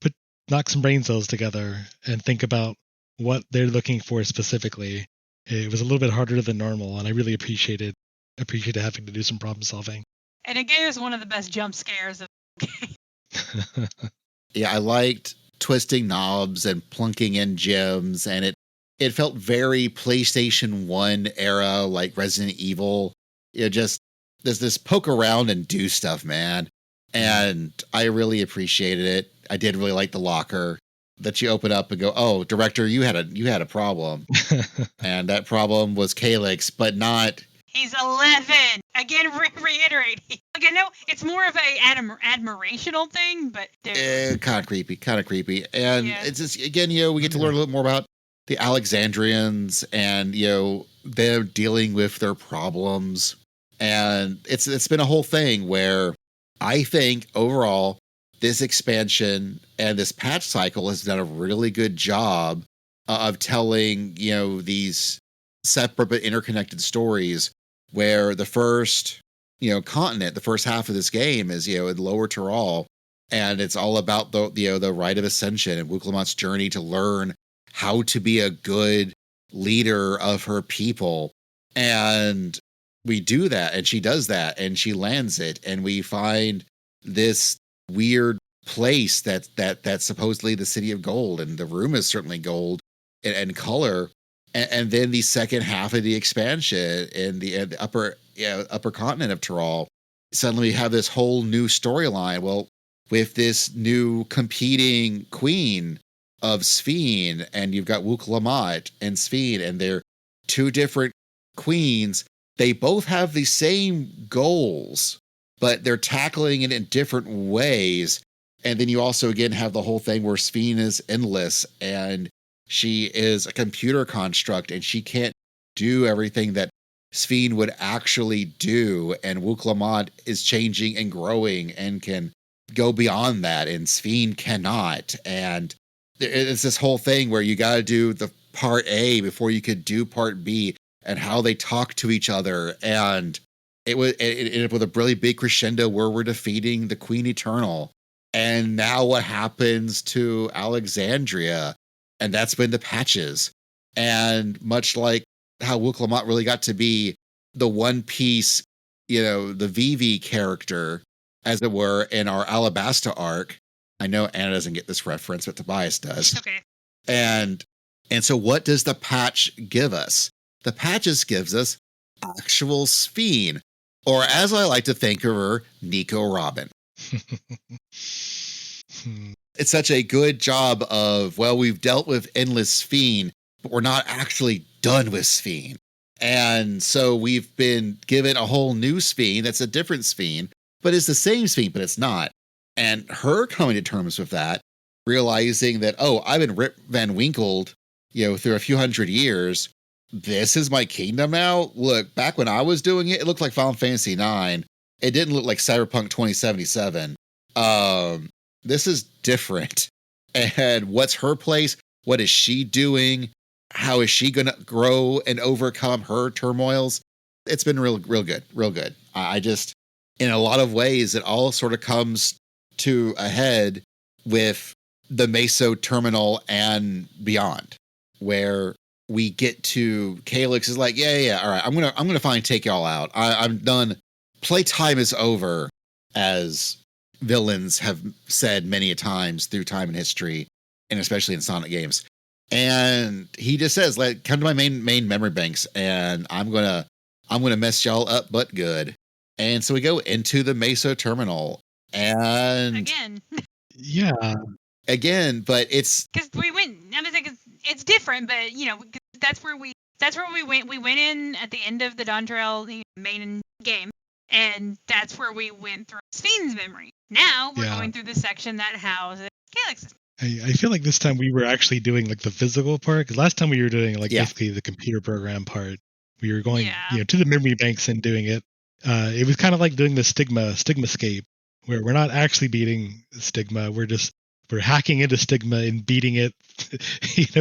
knock some brain cells together and think about what they're looking for specifically. It was a little bit harder than normal, and I really appreciated having to do some problem solving. And it gave us one of the best jump scares of the game. Yeah, I liked twisting knobs and plunking in gems, and it felt very PlayStation 1 era, like Resident Evil. Just there's this poke around and do stuff, man. And I really appreciated it. I did really like the locker that you open up and go, oh, director, you had a problem. And that problem was Calyx, but not... He's 11. Again, reiterating. Like, I know it's more of a admirational thing, but... kind of creepy. And it's just, again, we get to learn a little more about the Alexandrians and, them dealing with their problems. And it's been a whole thing where I think overall this expansion and this patch cycle has done a really good job of telling, these separate but interconnected stories where the first, continent, the first half of this game is, in Lower Tyrol, and it's all about the rite of ascension and Wuklamat's journey to learn how to be a good leader of her people. And we do that, and she does that, and she lands it, and we find this weird place that's supposedly the City of Gold, and the room is certainly gold and color. And then the second half of the expansion in the upper continent of Tyrol, suddenly we have this whole new storyline. Well, with this new competing queen of Sphene, and you've got Wuklamat and Sphene, and they're 2 different queens. They both have the same goals, but they're tackling it in different ways. And then you also, again, have the whole thing where Sphene is endless, and she is a computer construct, and she can't do everything that Sphene would actually do. And Wuklamat is changing and growing and can go beyond that, and Sphene cannot. And it's this whole thing where you got to do the part A before you could do part B, and how they talk to each other. And it ended up with a really big crescendo where we're defeating the Queen Eternal. And now what happens to Alexandria? And that's been the patches. And much like how Wuklamat really got to be the one piece, the Vivi character, as it were, in our Alabasta arc. I know Anna doesn't get this reference, but Tobias does. Okay. And so what does the patch give us? The patches gives us actual Sphene, or as I like to think of her, Nico Robin. It's such a good job of, well, we've dealt with endless Sphene, but we're not actually done with Sphene. And so we've been given a whole new Sphene that's a different Sphene, but it's the same Sphene, but it's not. And her coming to terms with that, realizing that, oh, I've been Rip Van Winkled, through a few hundred years. This is my kingdom now. Look, back when I was doing it, it looked like Final Fantasy IX. It didn't look like Cyberpunk 2077. This is different. And what's her place? What is she doing? How is she going to grow and overcome her turmoils? It's been real good, real good. I just, in a lot of ways, it all sort of comes to a head with the Meso Terminal and beyond, where we get to Calyx is like, yeah, all right, I'm gonna finally take y'all out. I'm done. Playtime is over, as villains have said many a times through time and history, and especially in Sonic games. And he just says, like, come to my main memory banks, and I'm gonna mess y'all up, but good. And so we go into the Meso Terminal, and again, but it's because we went. I mean, it's different, but that's where we went. We went in at the end of the Dontrell main game, and that's where we went through Sven's memory. Now we're going through the section that houses Calyx's. I feel like this time we were actually doing like the physical part, because last time we were doing like basically the computer program part. We were going to the memory banks and doing it. It was kind of like doing the Stigmascape, where we're not actually beating Stigma. We're hacking into Stigma and beating it,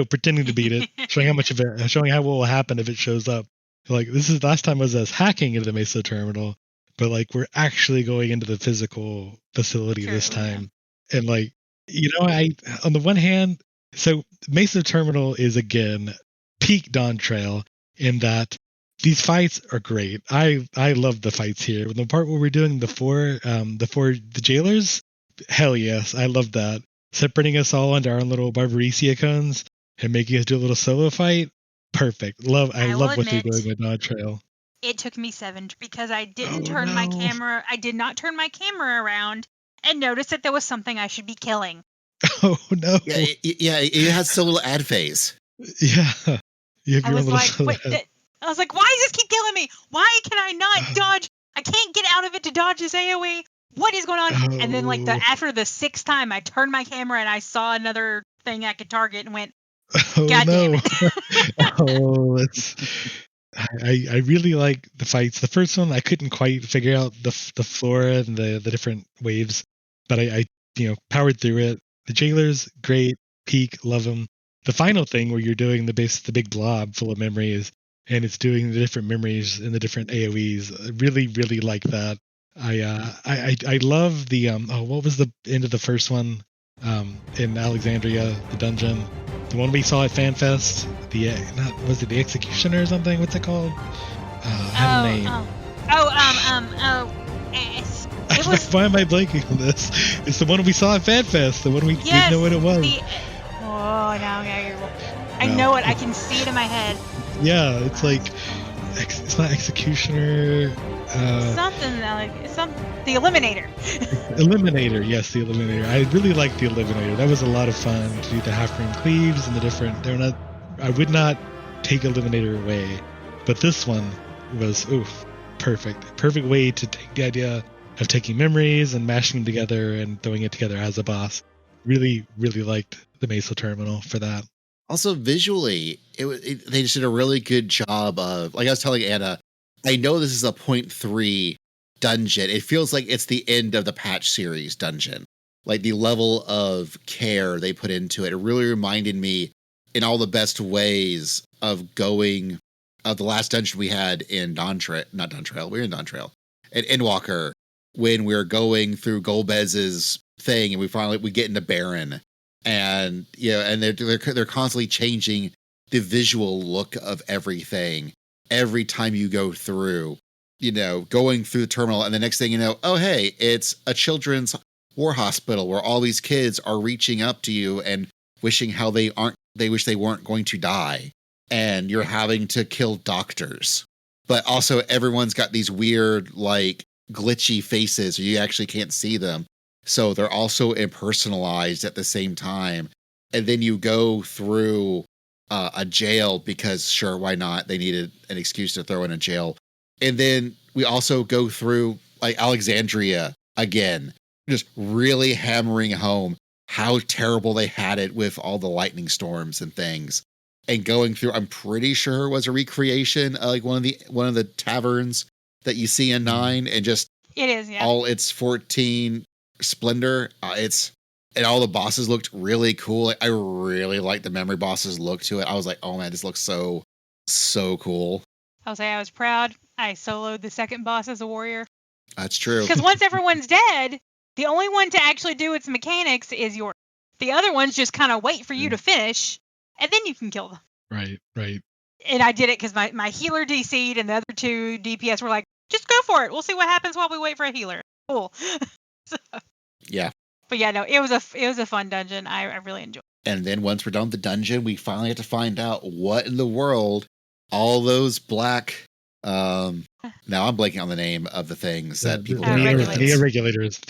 pretending to beat it, showing how what will happen if it shows up. Like, this is last time was us hacking into the Meso Terminal, but like we're actually going into the physical facility this time. Yeah. And like, I on the one hand, so Meso Terminal is again peak Dawn Trail in that these fights are great. I love the fights here. The part where we're doing the jailers, hell yes, I love that. Separating us all into our own little Barbarecia cones and making us do a little solo fight. Perfect. I love what they're doing with Dawn Trail. It took me 7 because I didn't turn my camera. I did not turn my camera around and notice that there was something I should be killing. Oh no! Yeah, it has so little ad phase. Yeah, I was like, I was like, why does this keep killing me? Why can I not dodge? I can't get out of it to dodge this AoE. What is going on? And then like after the 6th time, I turned my camera and I saw another thing I could target and went, God damn it. I really like the fights. The first one, I couldn't quite figure out the flora and the different waves, but I powered through it. The jailers, great, peak, love them. The final thing where you're doing the big blob full of memories, and it's doing the different memories and the different AoEs. I really, really like that. I love the what was the end of the first one in Alexandria, the dungeon, the one we saw at FanFest. Was it the Executioner or something? What's it called? Had a name. Why am I blanking on this? It's the one we saw at FanFest. The one we didn't know what it was. I know it. I can see it in my head. Yeah, it's like it's not Executioner. The Eliminator. Eliminator, yes, the Eliminator. I really like the Eliminator. That was a lot of fun to do the half-frame cleaves and the different. I would not take Eliminator away, but this one was perfect. Perfect way to take the idea of taking memories and mashing them together and throwing it together as a boss. Really, really liked the Meso Terminal for that. Also, visually, they just did a really good job of, like I was telling Anna, I know this is a 0.3 dungeon. It feels like it's the end of the patch series dungeon. Like the level of care they put into it. It really reminded me in all the best ways of the last dungeon we had in not Dawn Trail, we were in Dawn Trail, at Endwalker, when we were going through Golbez's thing and we get into Baron. And and they're constantly changing the visual look of everything every time you go through, going through the terminal, and the next thing you know, oh hey, it's a children's war hospital where all these kids are reaching up to you and wishing how they wish they weren't going to die, and you're having to kill doctors, but also everyone's got these weird like glitchy faces, or you actually can't see them. So they're also impersonalized at the same time. And then you go through a jail because, sure, why not? They needed an excuse to throw in a jail. And then we also go through like Alexandria again, just really hammering home how terrible they had it with all the lightning storms and things. And going through, I'm pretty sure it was a recreation of like one of the taverns that you see in 9, and just it is, yeah, all its 14 splendor. And all the bosses looked really cool. I really liked the memory bosses look to it. I was like, oh man, this looks so cool. I'll say I was proud. I soloed the second boss as a warrior. That's true. Because once everyone's dead, the only one to actually do its mechanics is yours. The other ones just kind of wait for you to finish, and then you can kill them. Right. And I did it because my healer DC'd, and the other two DPS were like, just go for it. We'll see what happens while we wait for a healer. Cool. So, yeah. But yeah, no, it was a fun dungeon. I really enjoyed it. And then once we're done with the dungeon, we finally have to find out what in the world all those black... now I'm blanking on the name of the things that people... The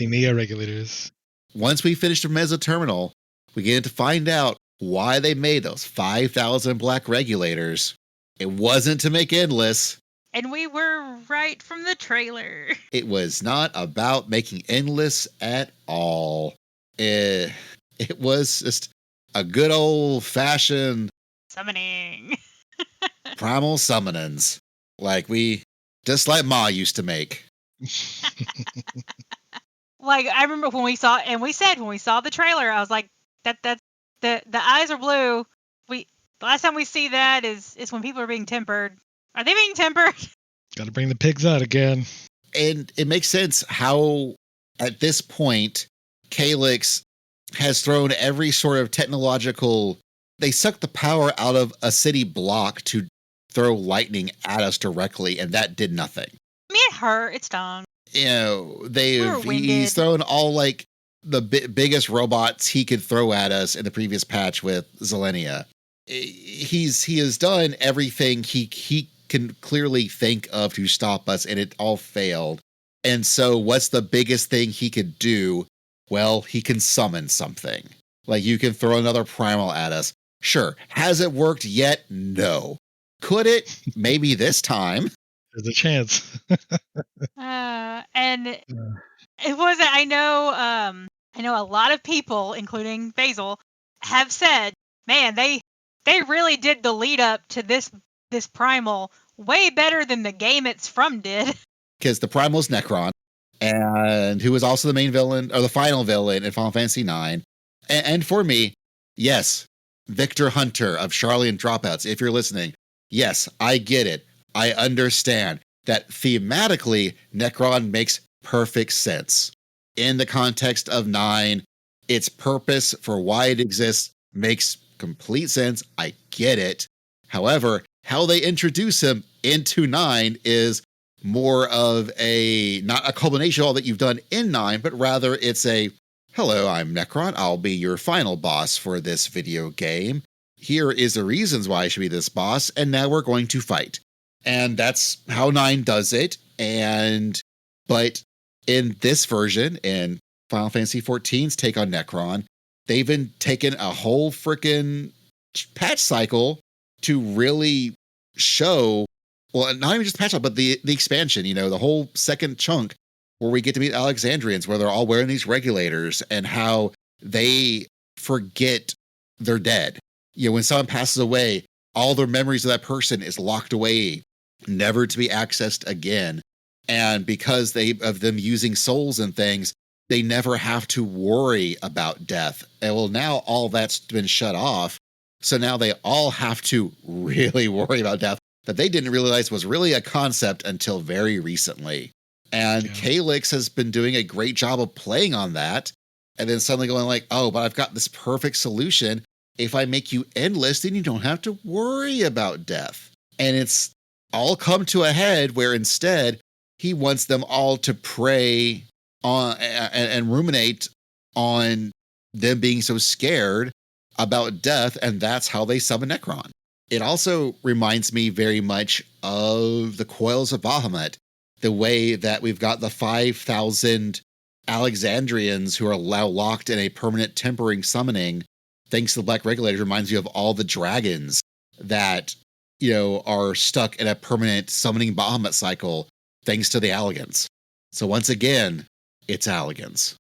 Neo regulators. Once we finish the Meso Termial, we get to find out why they made those 5,000 black regulators. It wasn't to make endless. And we were right from the trailer. It was not about making endless at all. It was just a good old-fashioned... summoning. primal summonings. Just like Ma used to make. Like, I remember when we saw the trailer, I was like, that's the eyes are blue. The last time we see that is when people are being tempered. Are they being tempered? Got to bring the pigs out again. And it makes sense how, at this point, Calyx has thrown every sort of technological... They sucked the power out of a city block to throw lightning at us directly, and that did nothing. I mean, it hurt. It stung. You know, he's thrown all the biggest robots he could throw at us in the previous patch with Zelenia. He has done everything he can clearly think of to stop us, and it all failed. And so what's the biggest thing he could do? Well, he can summon something. Like, you can throw another primal at us. Sure. Has it worked yet? No. Could it? Maybe this time. There's a chance. And it wasn't. I know a lot of people, including Basil, have said, man, they really did the lead up to this primal way better than the game it's from did. Because the primal's Necron, and who was also the main villain, or the final villain in Final Fantasy IX. And for me, yes, Victor Hunter of Charlie and Dropouts, if you're listening, yes, I get it. I understand that thematically, Necron makes perfect sense. In the context of 9, its purpose for why it exists makes complete sense. I get it. However, how they introduce him into 9 is more of not a culmination of all that you've done in 9, but rather it's hello, I'm Necron. I'll be your final boss for this video game. Here is the reasons why I should be this boss, and now we're going to fight. And that's how 9 does it. But in this version, in Final Fantasy XIV's take on Necron, they've been taking a whole freaking patch cycle to really show, well, not even just patch cycle, but the expansion, the whole second chunk where we get to meet Alexandrians, where they're all wearing these regulators, and how they forget they're dead. When someone passes away, all their memories of that person is locked away, never to be accessed again. And because of them using souls and things, they never have to worry about death. And well, now all that's been shut off. So now they all have to really worry about death that they didn't realize was really a concept until very recently. And Calyx has been doing a great job of playing on that. And then suddenly going like, oh, but I've got this perfect solution. If I make you endless, then you don't have to worry about death. And it's all come to a head where instead he wants them all to prey on and ruminate on them being so scared about death. And that's how they summon Necron. It also reminds me very much of the Coils of Bahamut. The way that we've got the 5,000 Alexandrians who are now locked in a permanent tempering summoning, thanks to the Black Regulators, reminds you of all the dragons that, are stuck in a permanent summoning Bahamut cycle, thanks to the Allegans. So once again, it's Allegans.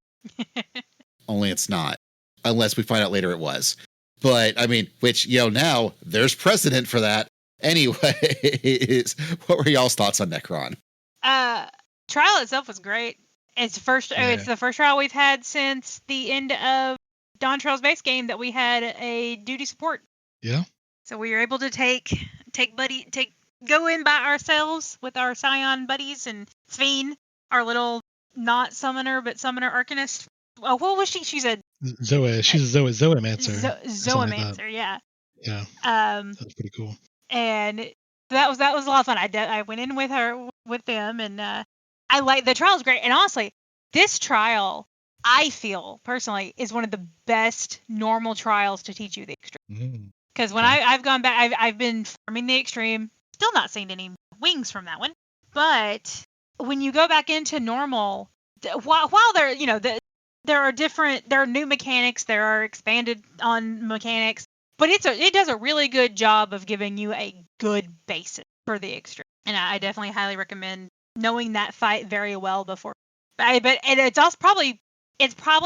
Only it's not, unless we find out later it was. But, which, now there's precedent for that. Anyways, what were y'all's thoughts on Necron? Trial itself was great. It's the first trial we've had since the end of Dawn Trail's base game that we had a duty support. Yeah. So we were able to go in by ourselves with our Scion buddies and Sphene, our little not summoner but summoner arcanist. Oh, what was she? She's a Zoe. She's a Zoemancer. Zoemancer, yeah. Yeah. That's pretty cool. And that was a lot of fun. I went in with them, and I like the trial's great. And honestly, this trial, I feel personally, is one of the best normal trials to teach you the extreme. Because when I've gone back, I've been farming the extreme, still not seeing any wings from that one. But when you go back into normal, while there, there are new mechanics, there are expanded on mechanics, but it does a really good job of giving you a good basis for the extreme. And I definitely highly recommend knowing that fight very well before. And it's also probably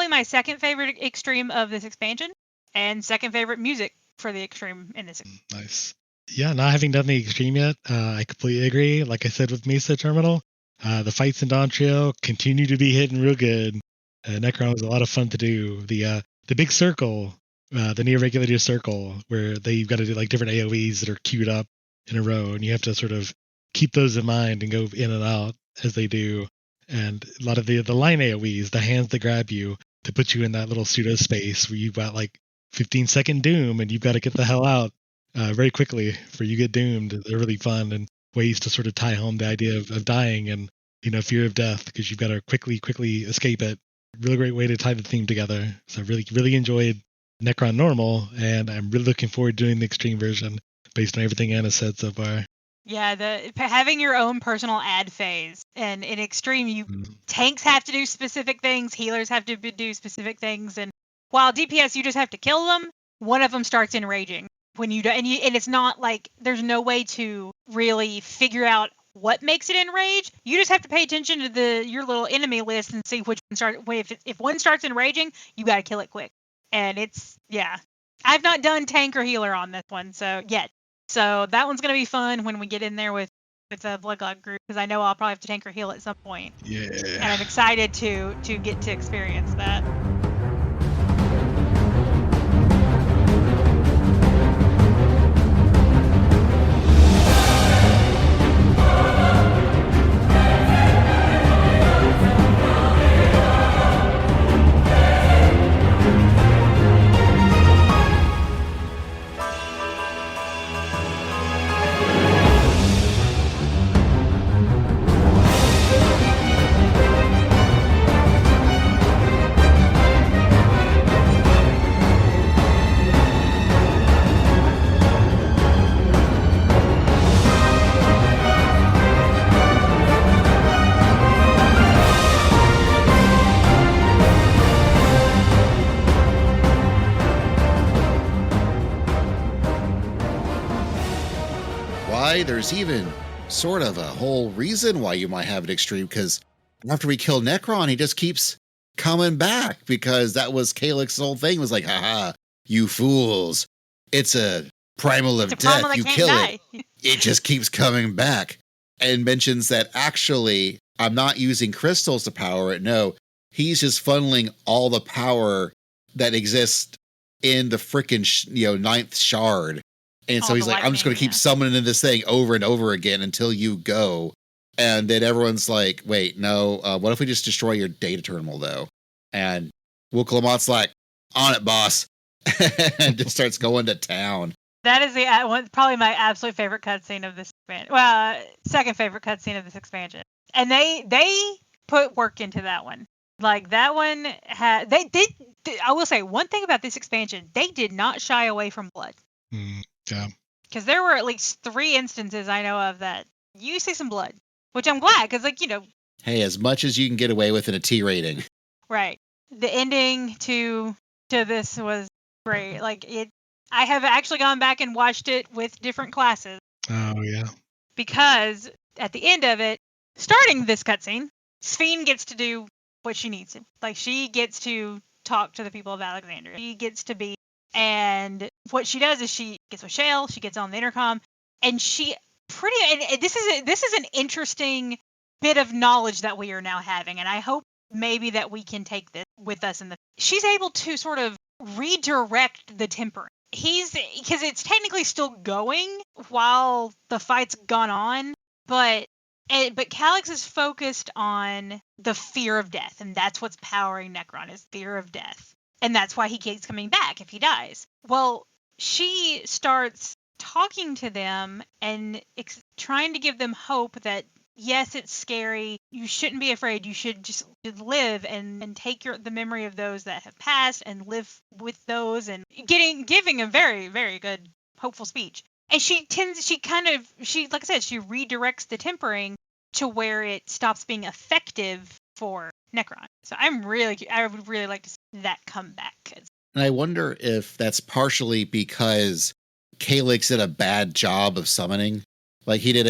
my second favorite extreme of this expansion, and second favorite music for the extreme in this. Nice. Yeah, not having done the extreme yet, I completely agree. Like I said with Meso Termial, the fights in Dawn Trail continue to be hitting real good. Necron was a lot of fun to do. The big circle, the near regulator circle, where you've got to do like different AoEs that are queued up in a row, and you have to sort of keep those in mind and go in and out as they do. And a lot of the line AoEs, the hands that grab you to put you in that little pseudo space where you've got like 15-second doom and you've got to get the hell out very quickly before you get doomed. They're really fun, and ways to sort of tie home the idea of dying and fear of death, because you've got to quickly escape it. Really great way to tie the theme together. So I really enjoyed Necron Normal, and I'm really looking forward to doing the extreme version based on everything Anna said so far. Yeah, having your own personal ad phase, and in extreme, tanks have to do specific things, healers have to do specific things, and while DPS you just have to kill them, one of them starts enraging when you do, and it's not like there's no way to really figure out what makes it enrage. You just have to pay attention to your little enemy list and see which one starts. If one starts enraging, you got to kill it quick. And I've not done tank or healer on this one yet. So that one's gonna be fun when we get in there with the Blood God group, because I know I'll probably have to tank or heal at some point. Yeah. And I'm excited to get to experience that. There's even sort of a whole reason why you might have an extreme, because after we kill Necron, he just keeps coming back, because that was Calyx's whole thing, was like, haha, you fools. It's a primal of death. You kill it. It just keeps coming back. And mentions that actually, I'm not using crystals to power it. No, he's just funneling all the power that exists in the frickin' ninth shard. And so he's like, I'm just going to keep summoning this thing over and over again until you go. And then everyone's like, wait, no, what if we just destroy your data terminal, though? And Wuklamot's like, on it, boss. And just starts going to town. That is probably my absolute favorite cutscene of this expansion. Well, second favorite cutscene of this expansion. And they put work into that one. Like, that one had... I will say, one thing about this expansion, they did not shy away from blood. Yeah. Because there were at least 3 instances I know of that you see some blood, which I'm glad, because, Hey, as much as you can get away with in a T rating. Right. The ending to this was great. I have actually gone back and watched it with different classes. Oh, yeah. Because at the end of it, starting this cutscene, Sphene gets to do what she needs to. Like, she gets to talk to the people of Alexandria. She gets to be... And what she does is she gets with Shale, she gets on the intercom, and and this is an interesting bit of knowledge that we are now having, and I hope maybe that we can take this with us she's able to sort of redirect the tempering. Because it's technically still going while the fight's gone on, but Calyx is focused on the fear of death, and that's what's powering Necron, is fear of death. And that's why he keeps coming back if he dies. Well, she starts talking to them and trying to give them hope that, yes, it's scary. You shouldn't be afraid. You should just live and take the memory of those that have passed and live with those, and giving a very, very good, hopeful speech. And she like I said, she redirects the tempering to where it stops being effective for Necron. So I would really like to see that come back. And I wonder if that's partially because Calyx did a bad job of summoning. Like he did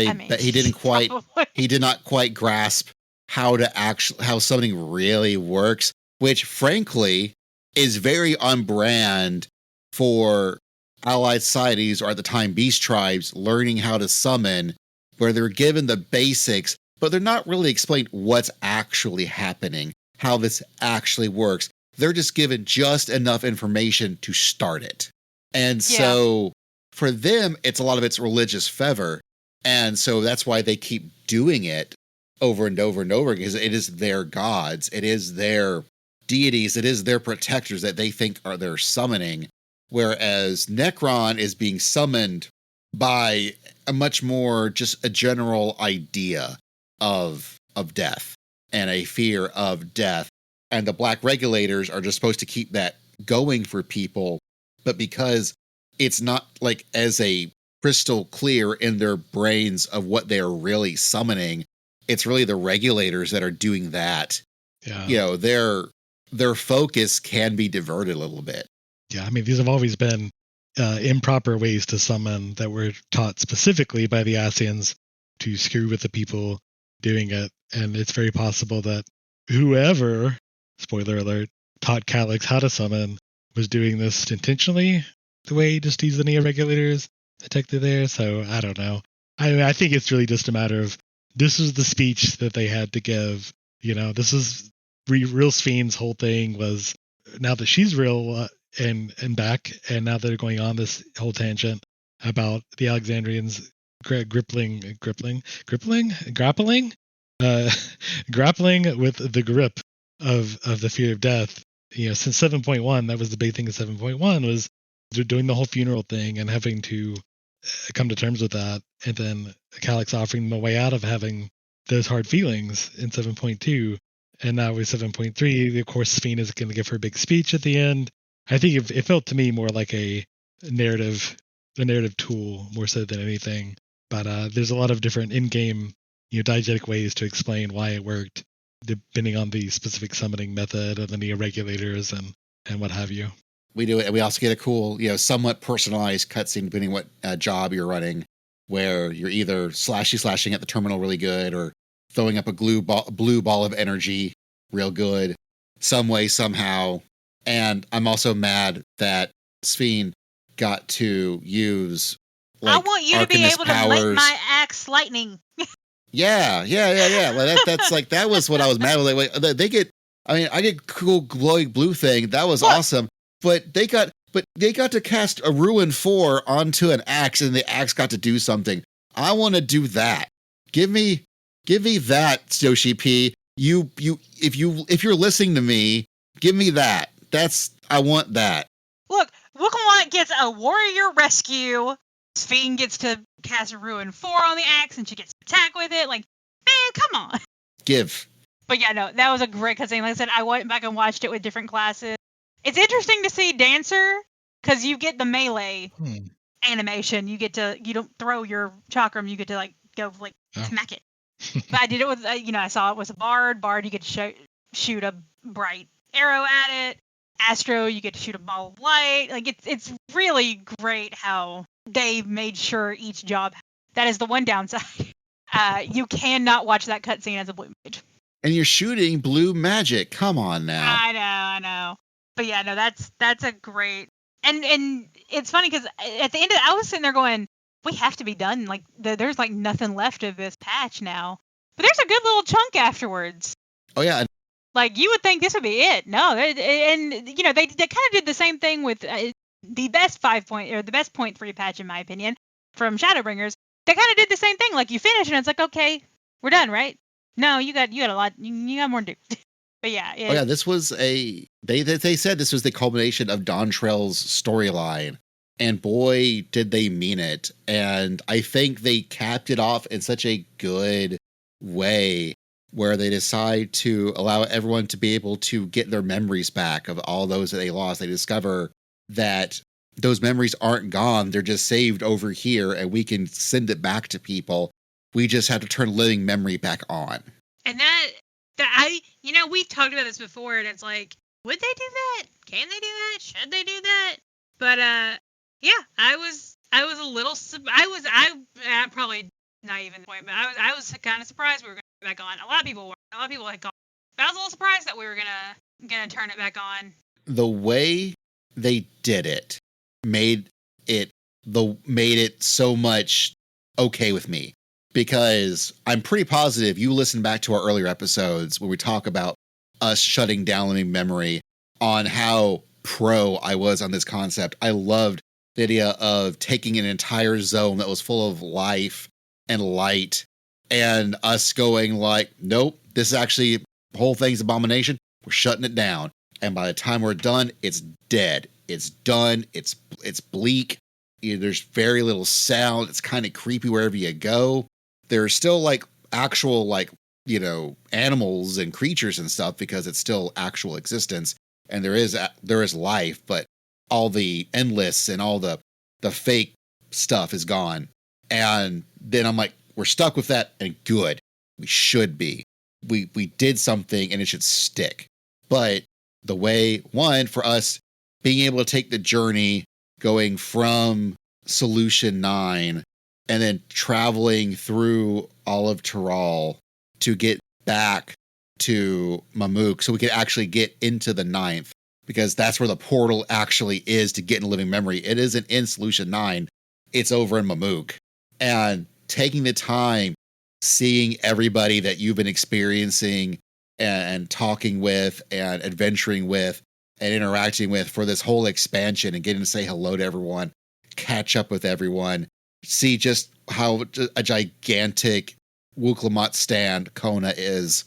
not quite grasp how summoning really works, which frankly is very on brand for allied societies, or at the time beast tribes, learning how to summon, where they're given the basics, but they're not really explained what's actually happening, how this actually works. They're just given just enough information to start it. And so for them, a lot of it's religious fervor. And so that's why they keep doing it over and over and over, because it is their gods, it is their deities, it is their protectors that they think are their summoning. Whereas Necron is being summoned by a much more just a general idea of death and a fear of death. And the black regulators are just supposed to keep that going for people. But because it's not like as a crystal clear in their brains of what they're really summoning, it's really the regulators that are doing that. Yeah. You know, their focus can be diverted a little bit. Yeah, I mean, these have always been improper ways to summon that were taught specifically by the Asians to screw with the people doing it. And it's very possible that whoever, spoiler alert, taught Calyx how to summon was doing this intentionally, the way just these linear regulators detected there. So I don't know. I think it's really just a matter of, this was the speech that they had to give. You know, this is Real Sphaine's whole thing was, now that she's real and back, and now they're going on this whole tangent about the Alexandrians grappling with the grip of the fear of death. You know, since 7.1, that was the big thing of 7.1, was they're doing the whole funeral thing and having to come to terms with that, and then Calyx offering them a way out of having those hard feelings in 7.2. And now with 7.3, of course, Sphene is going to give her big speech at the end. I think it felt to me more like a narrative tool more so than anything. But there's a lot of different in-game, diegetic ways to explain why it worked, depending on the specific summoning method and the neo-regulators and what have you. We do it, and we also get a cool, somewhat personalized cutscene depending what job you're running, where you're either slashing at the terminal really good, or throwing up a blue ball of energy real good, some way, somehow. And I'm also mad that Sphene got to use, I want you to be able to make my axe lightning. Yeah. Well, that's like, that was what I was mad with. Like, I get cool glowing blue thing. That was awesome. But they got to cast a Ruin 4 onto an axe, and the axe got to do something. I want to do that. Give me that, Yoshi P. If you're listening to me, give me that. I want that. Look, Wukong gets a warrior rescue. Sphene gets to cast a Ruin 4 on the axe, and she gets to attack with it. Like, man, come on. Give. But yeah, no, that was a great cutscene. Like I said, I went back and watched it with different classes. It's interesting to see Dancer, because you get the melee animation. You don't throw your chakram, you get to go smack it. But I did it with, I saw it was a bard. Bard, you get to shoot a bright arrow at it. Astro, you get to shoot a ball of light. Like, it's really great how they made sure each job. That is the one downside. You cannot watch that cutscene as a blue mage. And you're shooting blue magic. Come on now. I know. But yeah, no, that's a great, and it's funny because at the end of it, I was sitting there going, we have to be done. Like, there's nothing left of this patch now. But there's a good little chunk afterwards. Oh yeah, Like, you would think this would be it. No, and you know, they kind of did the same thing with the best 5-point or the best point 3 patch, in my opinion, from Shadowbringers. They kind of did the same thing. Like, you finish and it's like, okay, we're done, right? No, you got a lot. You got more to do. But yeah. This was they said this was the culmination of Dontrell's storyline, and boy, did they mean it. And I think they capped it off in such a good way, where they decide to allow everyone to be able to get their memories back of all those that they lost. They discover that those memories aren't gone. They're just saved over here, and we can send it back to people. We just have to turn living memory back on. And we've talked about this before, and it's like, would they do that? Can they do that? Should they do that? But yeah, I was a little. I'm probably not even the point, but I was kind of surprised we were going to get back on. A lot of people were. A lot of people had gone. But I was a little surprised that we were gonna turn it back on. The way they did it made it so much okay with me, because I'm pretty positive you listen back to our earlier episodes where we talk about us shutting down living memory, on how pro I was on this concept. I loved the idea of taking an entire zone that was full of life and light, and us going like, nope, this is actually, the whole thing's abomination. We're shutting it down. And by the time we're done, it's dead. It's done. It's bleak. There's very little sound. It's kind of creepy wherever you go. There's still like actual animals and creatures and stuff, because it's still actual existence, and there is life, but all the endless and all the fake stuff is gone. And then I'm like, we're stuck with that, and good. We should be. We did something, and it should stick. But the way, one, for us being able to take the journey going from Solution 9 and then traveling through all of Tyrol to get back to Mamuk, so we could actually get into the 9th, because that's where the portal actually is to get in living memory. It isn't in Solution 9. It's over in Mamuk. And taking the time, seeing everybody that you've been experiencing and talking with and adventuring with and interacting with for this whole expansion, and getting to say hello to everyone, catch up with everyone, see just how a gigantic Wuklamot stand Kona is,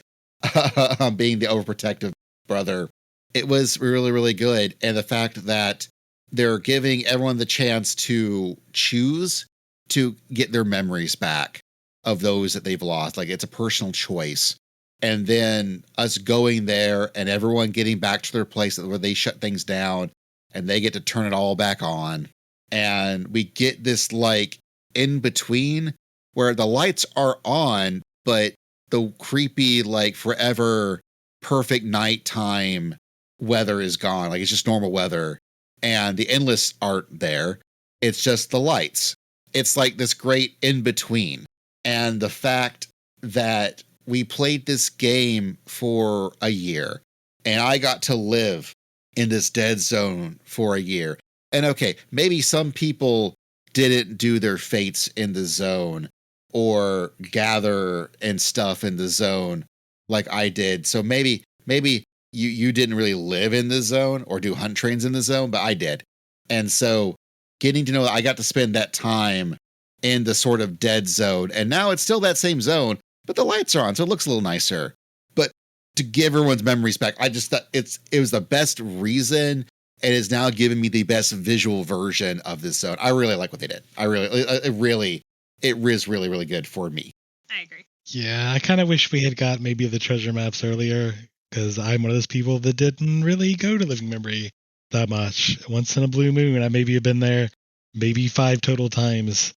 being the overprotective brother. It was really, really good. And the fact that they're giving everyone the chance to choose to get their memories back of those that they've lost. Like, it's a personal choice. And then us going there and everyone getting back to their place where they shut things down and they get to turn it all back on. And we get this like in between where the lights are on, but the creepy, like forever perfect nighttime weather is gone. Like, it's just normal weather, and the endless aren't there. It's just the lights. It's like this great in between. And the fact that we played this game for a year, and I got to live in this dead zone for a year. And okay, maybe some people didn't do their fates in the zone or gather and stuff in the zone like I did. So maybe you didn't really live in the zone or do hunt trains in the zone, but I did. And so getting to know that I got to spend that time in the sort of dead zone, and now it's still that same zone, but the lights are on, so it looks a little nicer. But to give everyone's memories back, I just thought it was the best reason. It is now giving me the best visual version of this zone. I really like what they did. It was really, really good for me. I agree. Yeah, I kind of wish we had got maybe the treasure maps earlier, because I'm one of those people that didn't really go to Living Memory that much. Once in a blue moon, I maybe have been there maybe 5 total times,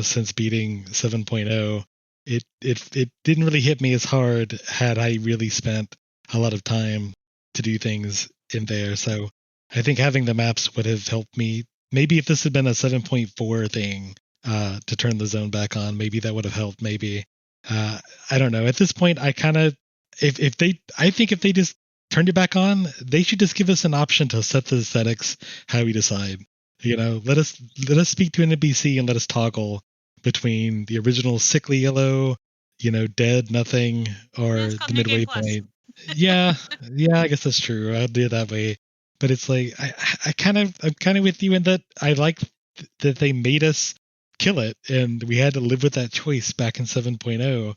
since beating 7.0. It didn't really hit me as hard had I really spent a lot of time to do things in there. So I think having the maps would have helped me. Maybe if this had been a 7.4 thing to turn the zone back on, maybe that would have helped. Maybe I don't know. At this point, I think if they just turned it back on, they should just give us an option to set the aesthetics how we decide. Let us speak to an NPC and let us toggle between the original sickly yellow, dead, nothing, or the midway point. Yeah, I guess that's true. I'll do it that way. But it's like I'm kind of with you in that I like that they made us kill it, and we had to live with that choice back in 7.0.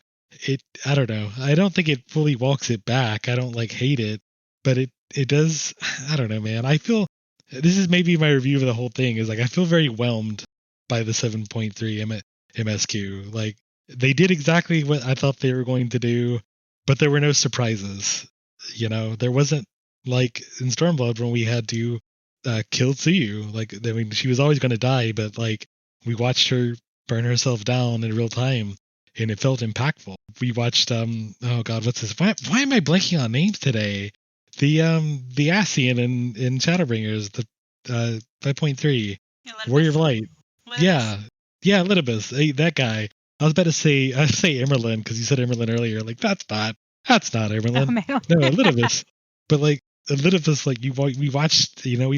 I don't know. I don't think it fully walks it back. I don't like hate it, but it does. I don't know, man. I feel this is maybe my review of the whole thing is like I feel very whelmed by the 7.3 MSQ. Like they did exactly what I thought they were going to do, but there were no surprises. There wasn't like in Stormblood when we had to kill Tsuyu. Like, I mean, she was always going to die, but like we watched her burn herself down in real time, and it felt impactful. We watched oh god, what's this? Why am I blanking on names today? The Ascian in Shadowbringers, the 5.3 Warrior of Light. Yeah, Litibus, that guy. I was about to say Emerlin because you said Emerlin earlier. Like that's not Emerlin. Oh, No, Litibus. But like Litibus, like we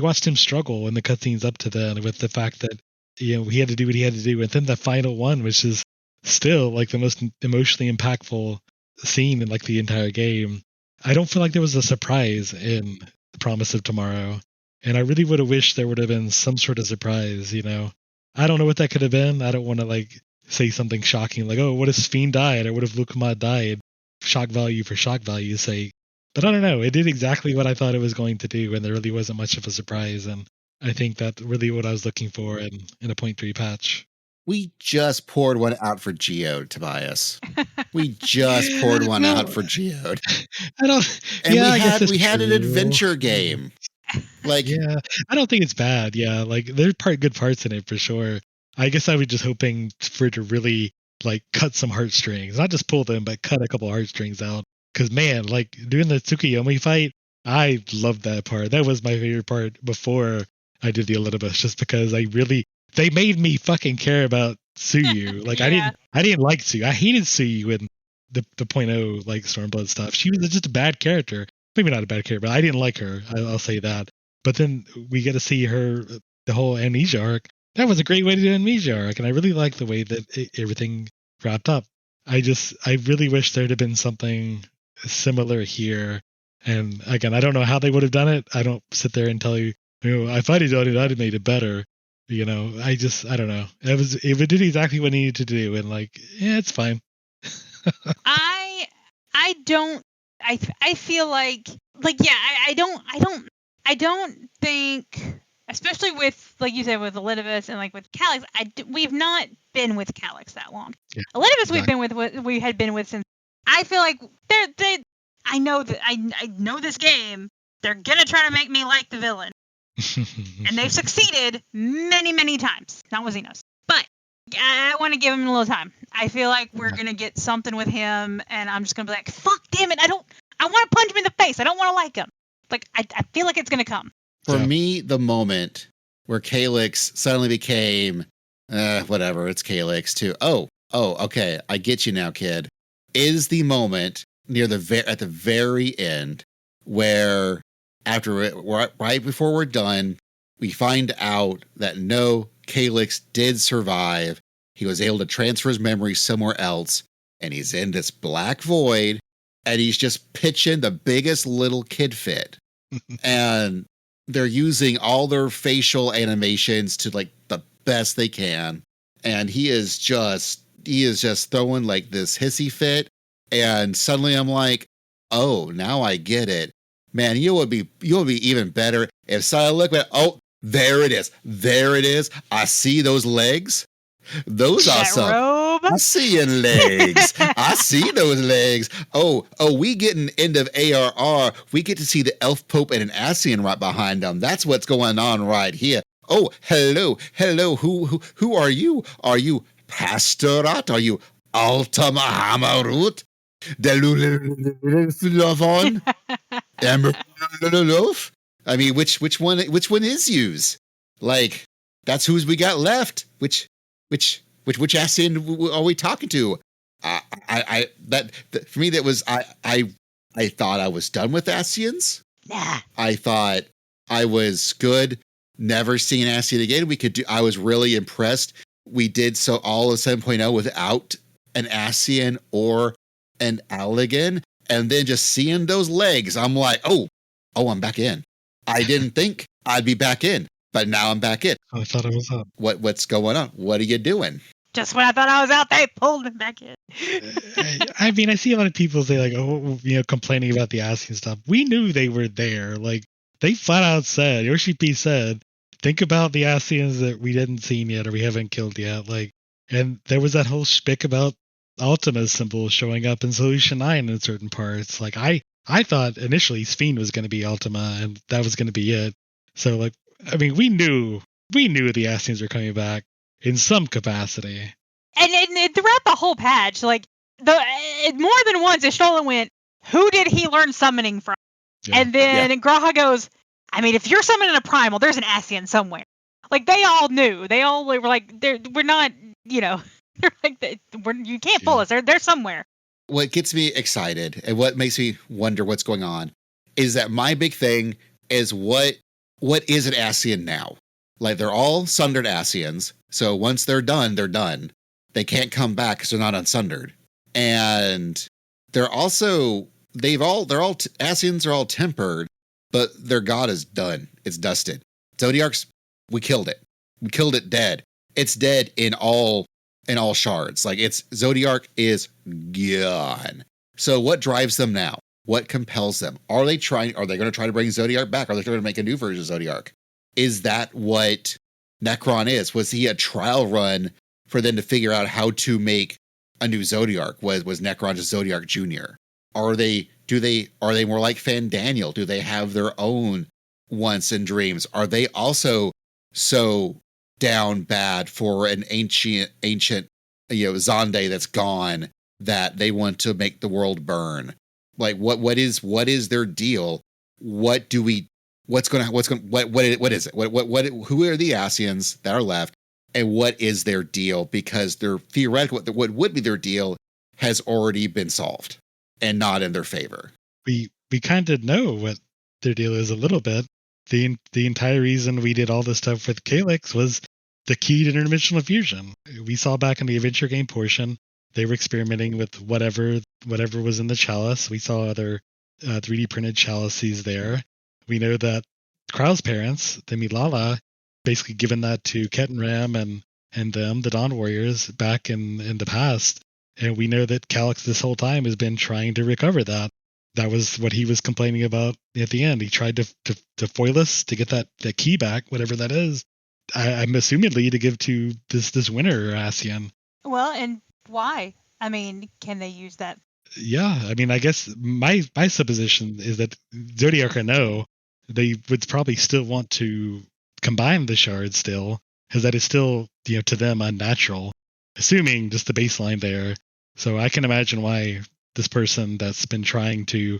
watched him struggle in the cutscenes up to then with the fact that he had to do what he had to do, and then the final one, which is still like the most emotionally impactful scene in like the entire game. I don't feel like there was a surprise in The Promise of Tomorrow, and I really would have wished there would have been some sort of surprise. I don't know what that could have been. I don't want to like say something shocking like, oh, what if Sphene died or what if Lucamat died? Shock value for shock value's sake. But I don't know. It did exactly what I thought it was going to do, and there really wasn't much of a surprise. And I think that's really what I was looking for in a 0.3 patch. We just poured one out for Geode, Tobias. We just poured one out for Geode. I don't. And yeah, we had an adventure game. Like, yeah, I don't think it's bad. Yeah, like there's good parts in it for sure. I guess I was just hoping for it to really like cut some heartstrings, not just pull them, but cut a couple heartstrings out. Because man, like doing the Tsukuyomi fight, I loved that part. That was my favorite part before I did the Elidibus, just because they made me fucking care about Tsuyu. Like Yeah. I didn't like Tsuyu. I hated Tsuyu in the 0.0 like Stormblood stuff. She was just a bad character. Maybe not a bad character, but I didn't like her. I'll say that. But then we get to see her, the whole amnesia arc. That was a great way to do an amnesia arc, and I really like the way that everything wrapped up. I really wish there'd have been something similar here. And again, I don't know how they would have done it. I don't sit there and tell you, if I'd have done it, I'd have made it better. I don't know. It did exactly what it needed to do, and like, yeah, it's fine. I feel like yeah, I don't think, especially with, like you said, with Elidibus and like with Calyx, we've not been with Calyx that long. Yeah, Elidibus exactly. we had been with since. I feel like I know that I know this game. They're gonna try to make me like the villain, and they've succeeded many times. Not with Xenos, but I want to give him a little time. I feel like we're gonna get something with him, and I'm just gonna be like, fuck, damn it! I want to punch him in the face. I don't want to like him. Like I feel like it's gonna come. For me, the moment where Calyx suddenly became, whatever, it's Calyx too. Oh, okay, I get you now, kid. Is the moment at the very end where right before we're done, we find out that no, Calyx did survive. He was able to transfer his memory somewhere else, and he's in this black void, and he's just pitching the biggest little kid fit. And they're using all their facial animations to like the best they can. And he is just throwing like this hissy fit. And suddenly I'm like, oh, now I get it. Man, you'll be even better if I look at, oh, there it is. I see those legs. Those are some Ascian legs. I see those legs. Oh, we get an end of ARR. We get to see the Elf Pope and an Ascian right behind them. That's what's going on right here. Oh, hello. Who are you? Are you Pastorat? Are you Alta Mahamarut? Delulavon? I mean, which one is yous? Like, that's who's we got left. Which Ascian are we talking to? For me, that was I thought I was done with Ascians. Nah. I thought I was good. Never seen Ascian again. I was really impressed. We did so all of 7.0 without an Ascian or an Allagan, And then just seeing those legs, I'm like, oh, I'm back in. I didn't think I'd be back in, but now I'm back in. I thought I was up. What's going on? What are you doing? Just when I thought I was out, they pulled me back in. I mean, I see a lot of people say like, oh, complaining about the Ascian stuff. We knew they were there. Like, they flat out said, Yoshi P said, think about the Ascians that we didn't see yet or we haven't killed yet. Like, and there was that whole spick about Ultima's symbol showing up in Solution 9 in certain parts. Like, I thought initially Sphene was going to be Ultima and that was going to be it. So, like, I mean, we knew the Ascians were coming back in some capacity. And throughout the whole patch, like, more than once, Ishtola went, who did he learn summoning from? Yeah. And then Graha goes, I mean, if you're summoning a primal, there's an Ascian somewhere. Like, they all knew. They all were like, we're not, they're like, you can't pull us. They're somewhere. What gets me excited and what makes me wonder what's going on is that my big thing is what is an Ascian now? Like, they're all sundered Ascians. So once they're done, they're done. They can't come back because they're not unsundered. And they're also, Ascians are all tempered, but their god is done. It's dusted. Zodiarcs, we killed it. We killed it dead. It's dead in all shards. Like, Zodiarc is gone. So what drives them now? What compels them? Are they going to try to bring Zodiarc back? Are they going to make a new version of Zodiarc? Is that what Necron is? Was he a trial run for them to figure out how to make a new Zodiarc? Was Necron just Zodiarc Jr.? Are they more like Fandaniel? Do they have their own wants and dreams? Are they also so down bad for an ancient Zonde that's gone that they want to make the world burn? Like, what is their deal? What is it? Who are the Ascians that are left, and what is their deal? Because their theoretical, what would be their deal has already been solved and not in their favor. We kind of know what their deal is a little bit. The entire reason we did all this stuff with Calyx was the key to interdimensional fusion. We saw back in the adventure game portion, they were experimenting with whatever was in the chalice. We saw other 3D printed chalices there. We know that Krau's parents, the Milala, basically given that to Ketenram and them, the Dawn Warriors, back in the past. And we know that Calyx this whole time has been trying to recover that. That was what he was complaining about at the end. He tried to foil us to get that key back, whatever that is. I'm assumedly to give to this winner, Ascian. Well, and why? I mean, can they use that? Yeah, I mean, I guess my supposition is that Zodiarc or no, they would probably still want to combine the shards still, because that is still, to them unnatural, assuming just the baseline there. So I can imagine why this person that's been trying to,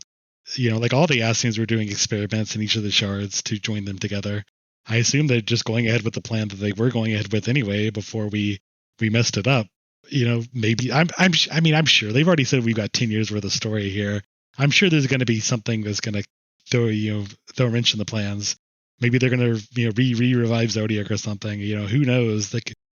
like all the Ascians were doing experiments in each of the shards to join them together. I assume they're just going ahead with the plan that they were going ahead with anyway before we messed it up. Maybe I'm sure they've already said we've got 10 years worth of story here. I'm sure there's going to be something that's going to throw a wrench in the plans. Maybe they're going to revive Zodiarc or something. Who knows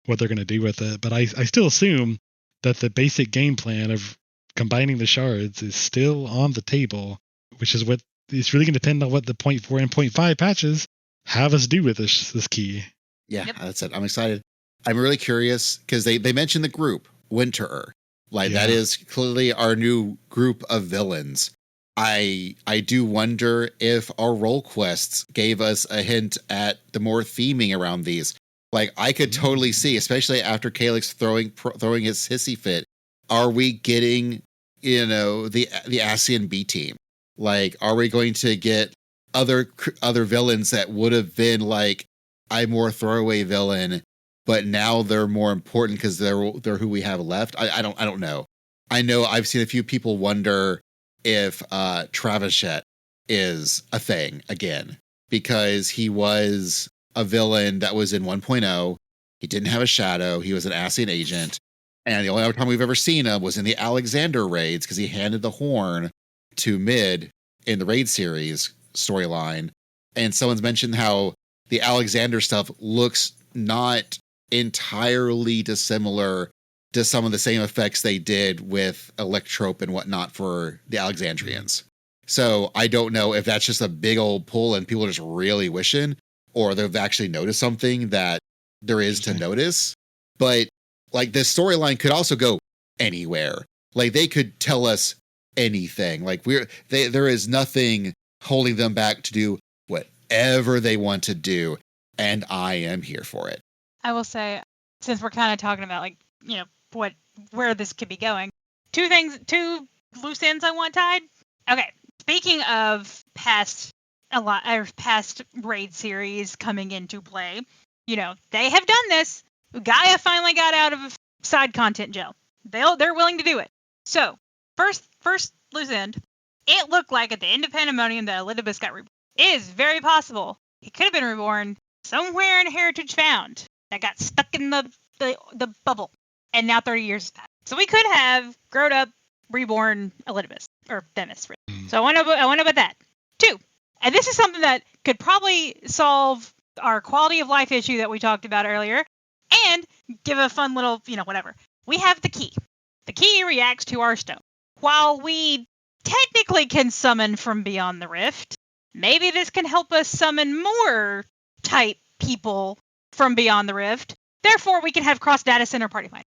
what they're going to do with it. But I still assume that the basic game plan of combining the shards is still on the table, which is what it's really going to depend on what the 0.4 and 0.5 patches have us do with this key. Yeah, That's it. I'm excited. I'm really curious because they mentioned the group Winterer. That is clearly our new group of villains. I do wonder if our role quests gave us a hint at the more theming around these. Like, I could totally see, especially after Calyx throwing his hissy fit, are we getting, the Ascian B team? Like, are we going to get other villains that would have been like a more throwaway villain, but now they're more important because they're who we have left? I don't know. I know I've seen a few people wonder if Travishet is a thing again, because he was a villain that was in 1.0. He didn't have a shadow. He was an Ascian agent. And the only other time we've ever seen him was in the Alexander raids, because he handed the horn to Mid in the raid series storyline. And someone's mentioned how the Alexander stuff looks not entirely dissimilar does some of the same effects they did with Electrope and whatnot for the Alexandrians. So I don't know if that's just a big old pull and people are just really wishing, or they've actually noticed something that there is to notice. But like this storyline could also go anywhere. Like they could tell us anything. Like there is nothing holding them back to do whatever they want to do. And I am here for it. I will say, since we're kind of talking about like, where this could be going, two loose ends I want tied. Okay. Speaking of past raid series coming into play, they have done this. Gaia finally got out of side content jail. They're willing to do it. So first loose end, it looked like at the end of Pandemonium that Elidibus got reborn. It is very possible he could have been reborn somewhere in Heritage Found that got stuck in the bubble, and now 30 years has passed. So we could have grown up, reborn Elidibus or Themis. So I want to know about that. 2, and this is something that could probably solve our quality of life issue that we talked about earlier, and give a fun little, whatever. We have the key. The key reacts to our stone. While we technically can summon from beyond the rift, maybe this can help us summon more type people from beyond the rift. Therefore, we can have cross data center party find.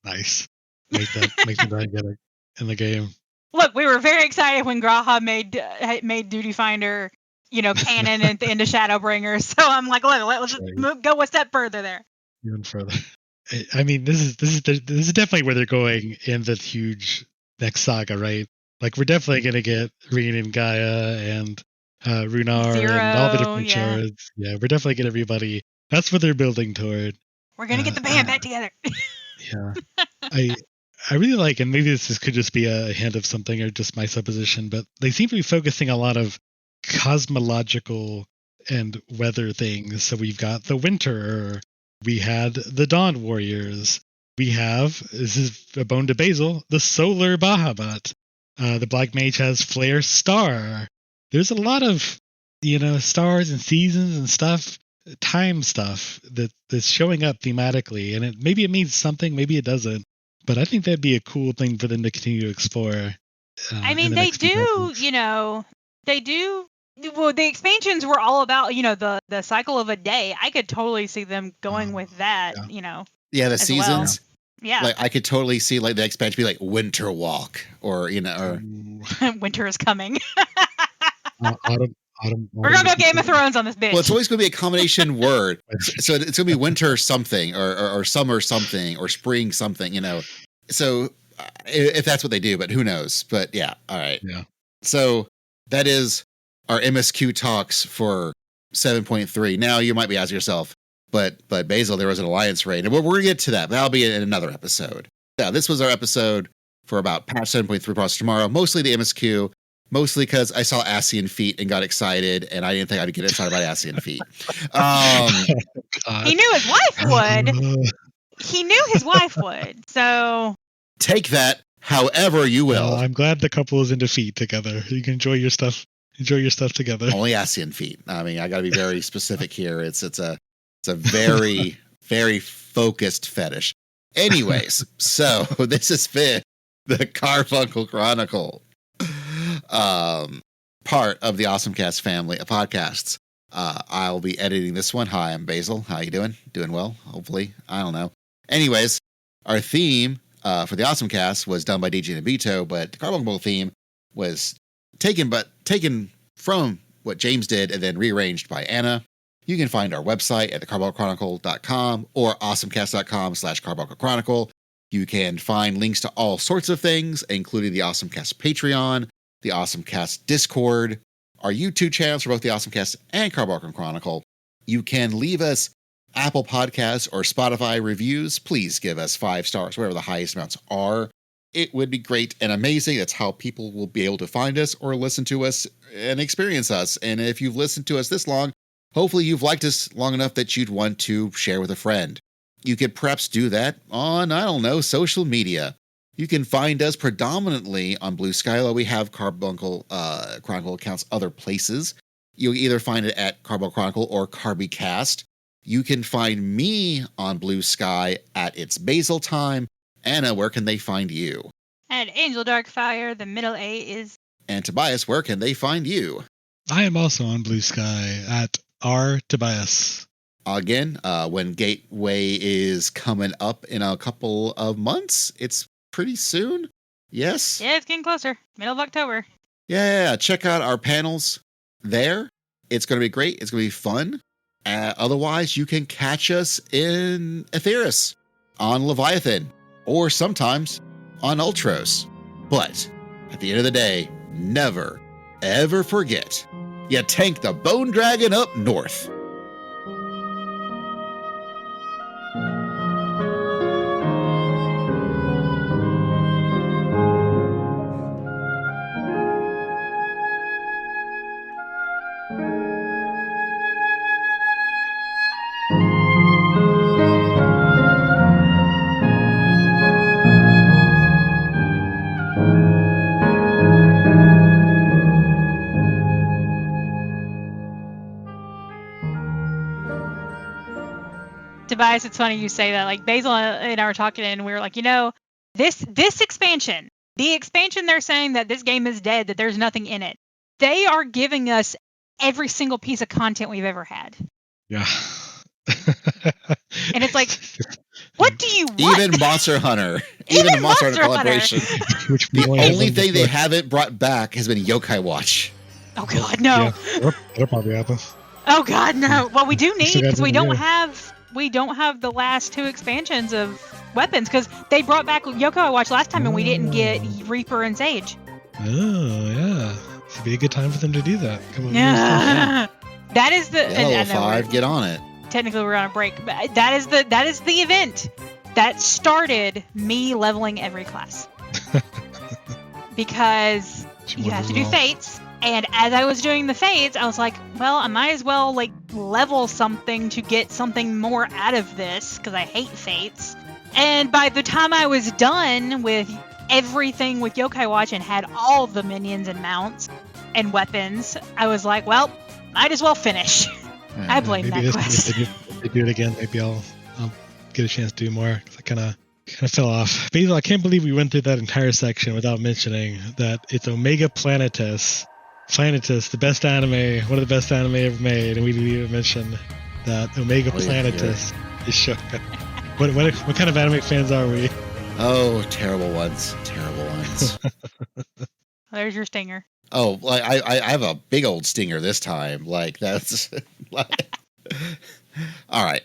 Nice. Make that get it in the game. Look, we were very excited when Graha made Duty Finder, canon at the end of Shadowbringers. So I'm like, look, let's go a step further there. Even further. I mean, this is definitely where they're going in the huge next saga, right? Like we're definitely gonna get Reen and Gaia and Runar Zero, and all the different shards. Yeah, we're definitely getting everybody. That's what they're building toward. We're gonna get the band back together. Yeah, I really like, and maybe this could just be a hint of something or just my supposition, but they seem to be focusing a lot of cosmological and weather things. So we've got the winter. We had the Dawn Warriors. We have, this is a bone to Basil, the Solar Bahamut. The Black Mage has Flare Star. There's a lot of, stars and seasons and stuff, time stuff that's showing up thematically. And maybe it means something, maybe it doesn't. But I think that'd be a cool thing for them to continue to explore. I mean, they do, they do. Well, the expansions were all about, the cycle of a day. I could totally see them going with that, Yeah, the seasons. Well. Yeah. Like I could totally see like the expansion be like Winter Walk or, or Winter is coming. Autumn. We're going to go Game of Thrones on this bitch. Well, it's always going to be a combination word. So it's going to be winter something or summer something or spring something, So if that's what they do, but who knows? But yeah. All right. Yeah. So that is our MSQ talks for 7.3. Now you might be asking yourself, but Basil, there was an alliance raid, and we're going to get to that. That'll be in another episode. Yeah, this was our episode for about patch 7.3 process tomorrow. Mostly the MSQ, mostly because I saw Ascian feet and got excited, and I didn't think I'd get excited about Ascian feet. He knew his wife would. He knew his wife would. So take that however you will. I'm glad the couple is into feet together. You can enjoy your stuff. Enjoy your stuff together. Only Ascian feet. I mean, I got to be very specific here. It's a very, very focused fetish. Anyways, so this has been the Carbuncle Chronicle, part of the AwesomeCast family of podcasts. I'll be editing this one. Hi, I'm Basil. How you doing? Doing well, hopefully. I don't know. Anyways, our theme for the AwesomeCast was done by DJ Nabito, but the Carbuncle theme was taken from what James did and then rearranged by Anna. You can find our website at thecarbunclechronicle.com or awesomecast.com/Carbuncle Chronicle. You can find links to all sorts of things, including the AwesomeCast Patreon, the AwesomeCast Discord, our YouTube channels for both the AwesomeCast and Carbuncle Chronicle. You can leave us Apple Podcasts or Spotify reviews. Please give us 5 stars, whatever the highest amounts are. It would be great and amazing. That's how people will be able to find us or listen to us and experience us. And if you've listened to us this long, hopefully you've liked us long enough that you'd want to share with a friend. You could perhaps do that on, social media. You can find us predominantly on Blue Sky, although we have Carbuncle Chronicle accounts other places. You'll either find it at Carbuncle Chronicle or CarbyCast. You can find me on Blue Sky at It's Basil Time. Anna, where can they find you? At Angel Darkfire, the middle A is. And Tobias, where can they find you? I am also on Blue Sky at R Tobias. Again, when Gateway is coming up in a couple of months, it's pretty soon. Yes? Yeah, it's getting closer. Middle of October. Yeah, check out our panels there. It's going to be great. It's going to be fun. Otherwise, you can catch us in Aetheris, on Leviathan, or sometimes on Ultros. But at the end of the day, never, ever forget, you tank the Bone Dragon up north. Tobias, it's funny you say that. Like Basil and I were talking, and we were like, this expansion, the expansion, they're saying that this game is dead, that there's nothing in it. They are giving us every single piece of content we've ever had. Yeah. And it's like, what do you want? Even Monster Hunter. Even the Monster Hunter collaboration. The only thing they haven't brought back has been Yokai Watch. Oh, God, no. Yeah, that'll probably happen. Oh, God, no. Well, we do need, because we don't have the last two expansions of weapons, because they brought back Yokai Watch last time, and we didn't get Reaper and Sage. Oh, yeah. It'd be a good time for them to do that. Come on. Yeah. That is the... Level 5, get on it. Technically, we're on a break, but that is the event that started me leveling every class. Because you have to do fates, and as I was doing the fates, I was like, well, I might as well level something to get something more out of this, because I hate fates. And by the time I was done with everything with Yokai Watch and had all the minions and mounts and weapons, I was like, well, might as well finish. I blame that quest. If they do it again, maybe I'll get a chance to do more. Cause I kind of fell off. Basil, I can't believe we went through that entire section without mentioning that it's Omega Planetus. Planetus, the best anime, one of the best anime ever made, and we didn't even mention that Omega Planetus is showing up. What kind of anime fans are we? Oh, terrible ones. Terrible ones. There's your stinger. Oh, I have a big old stinger this time. That's all right.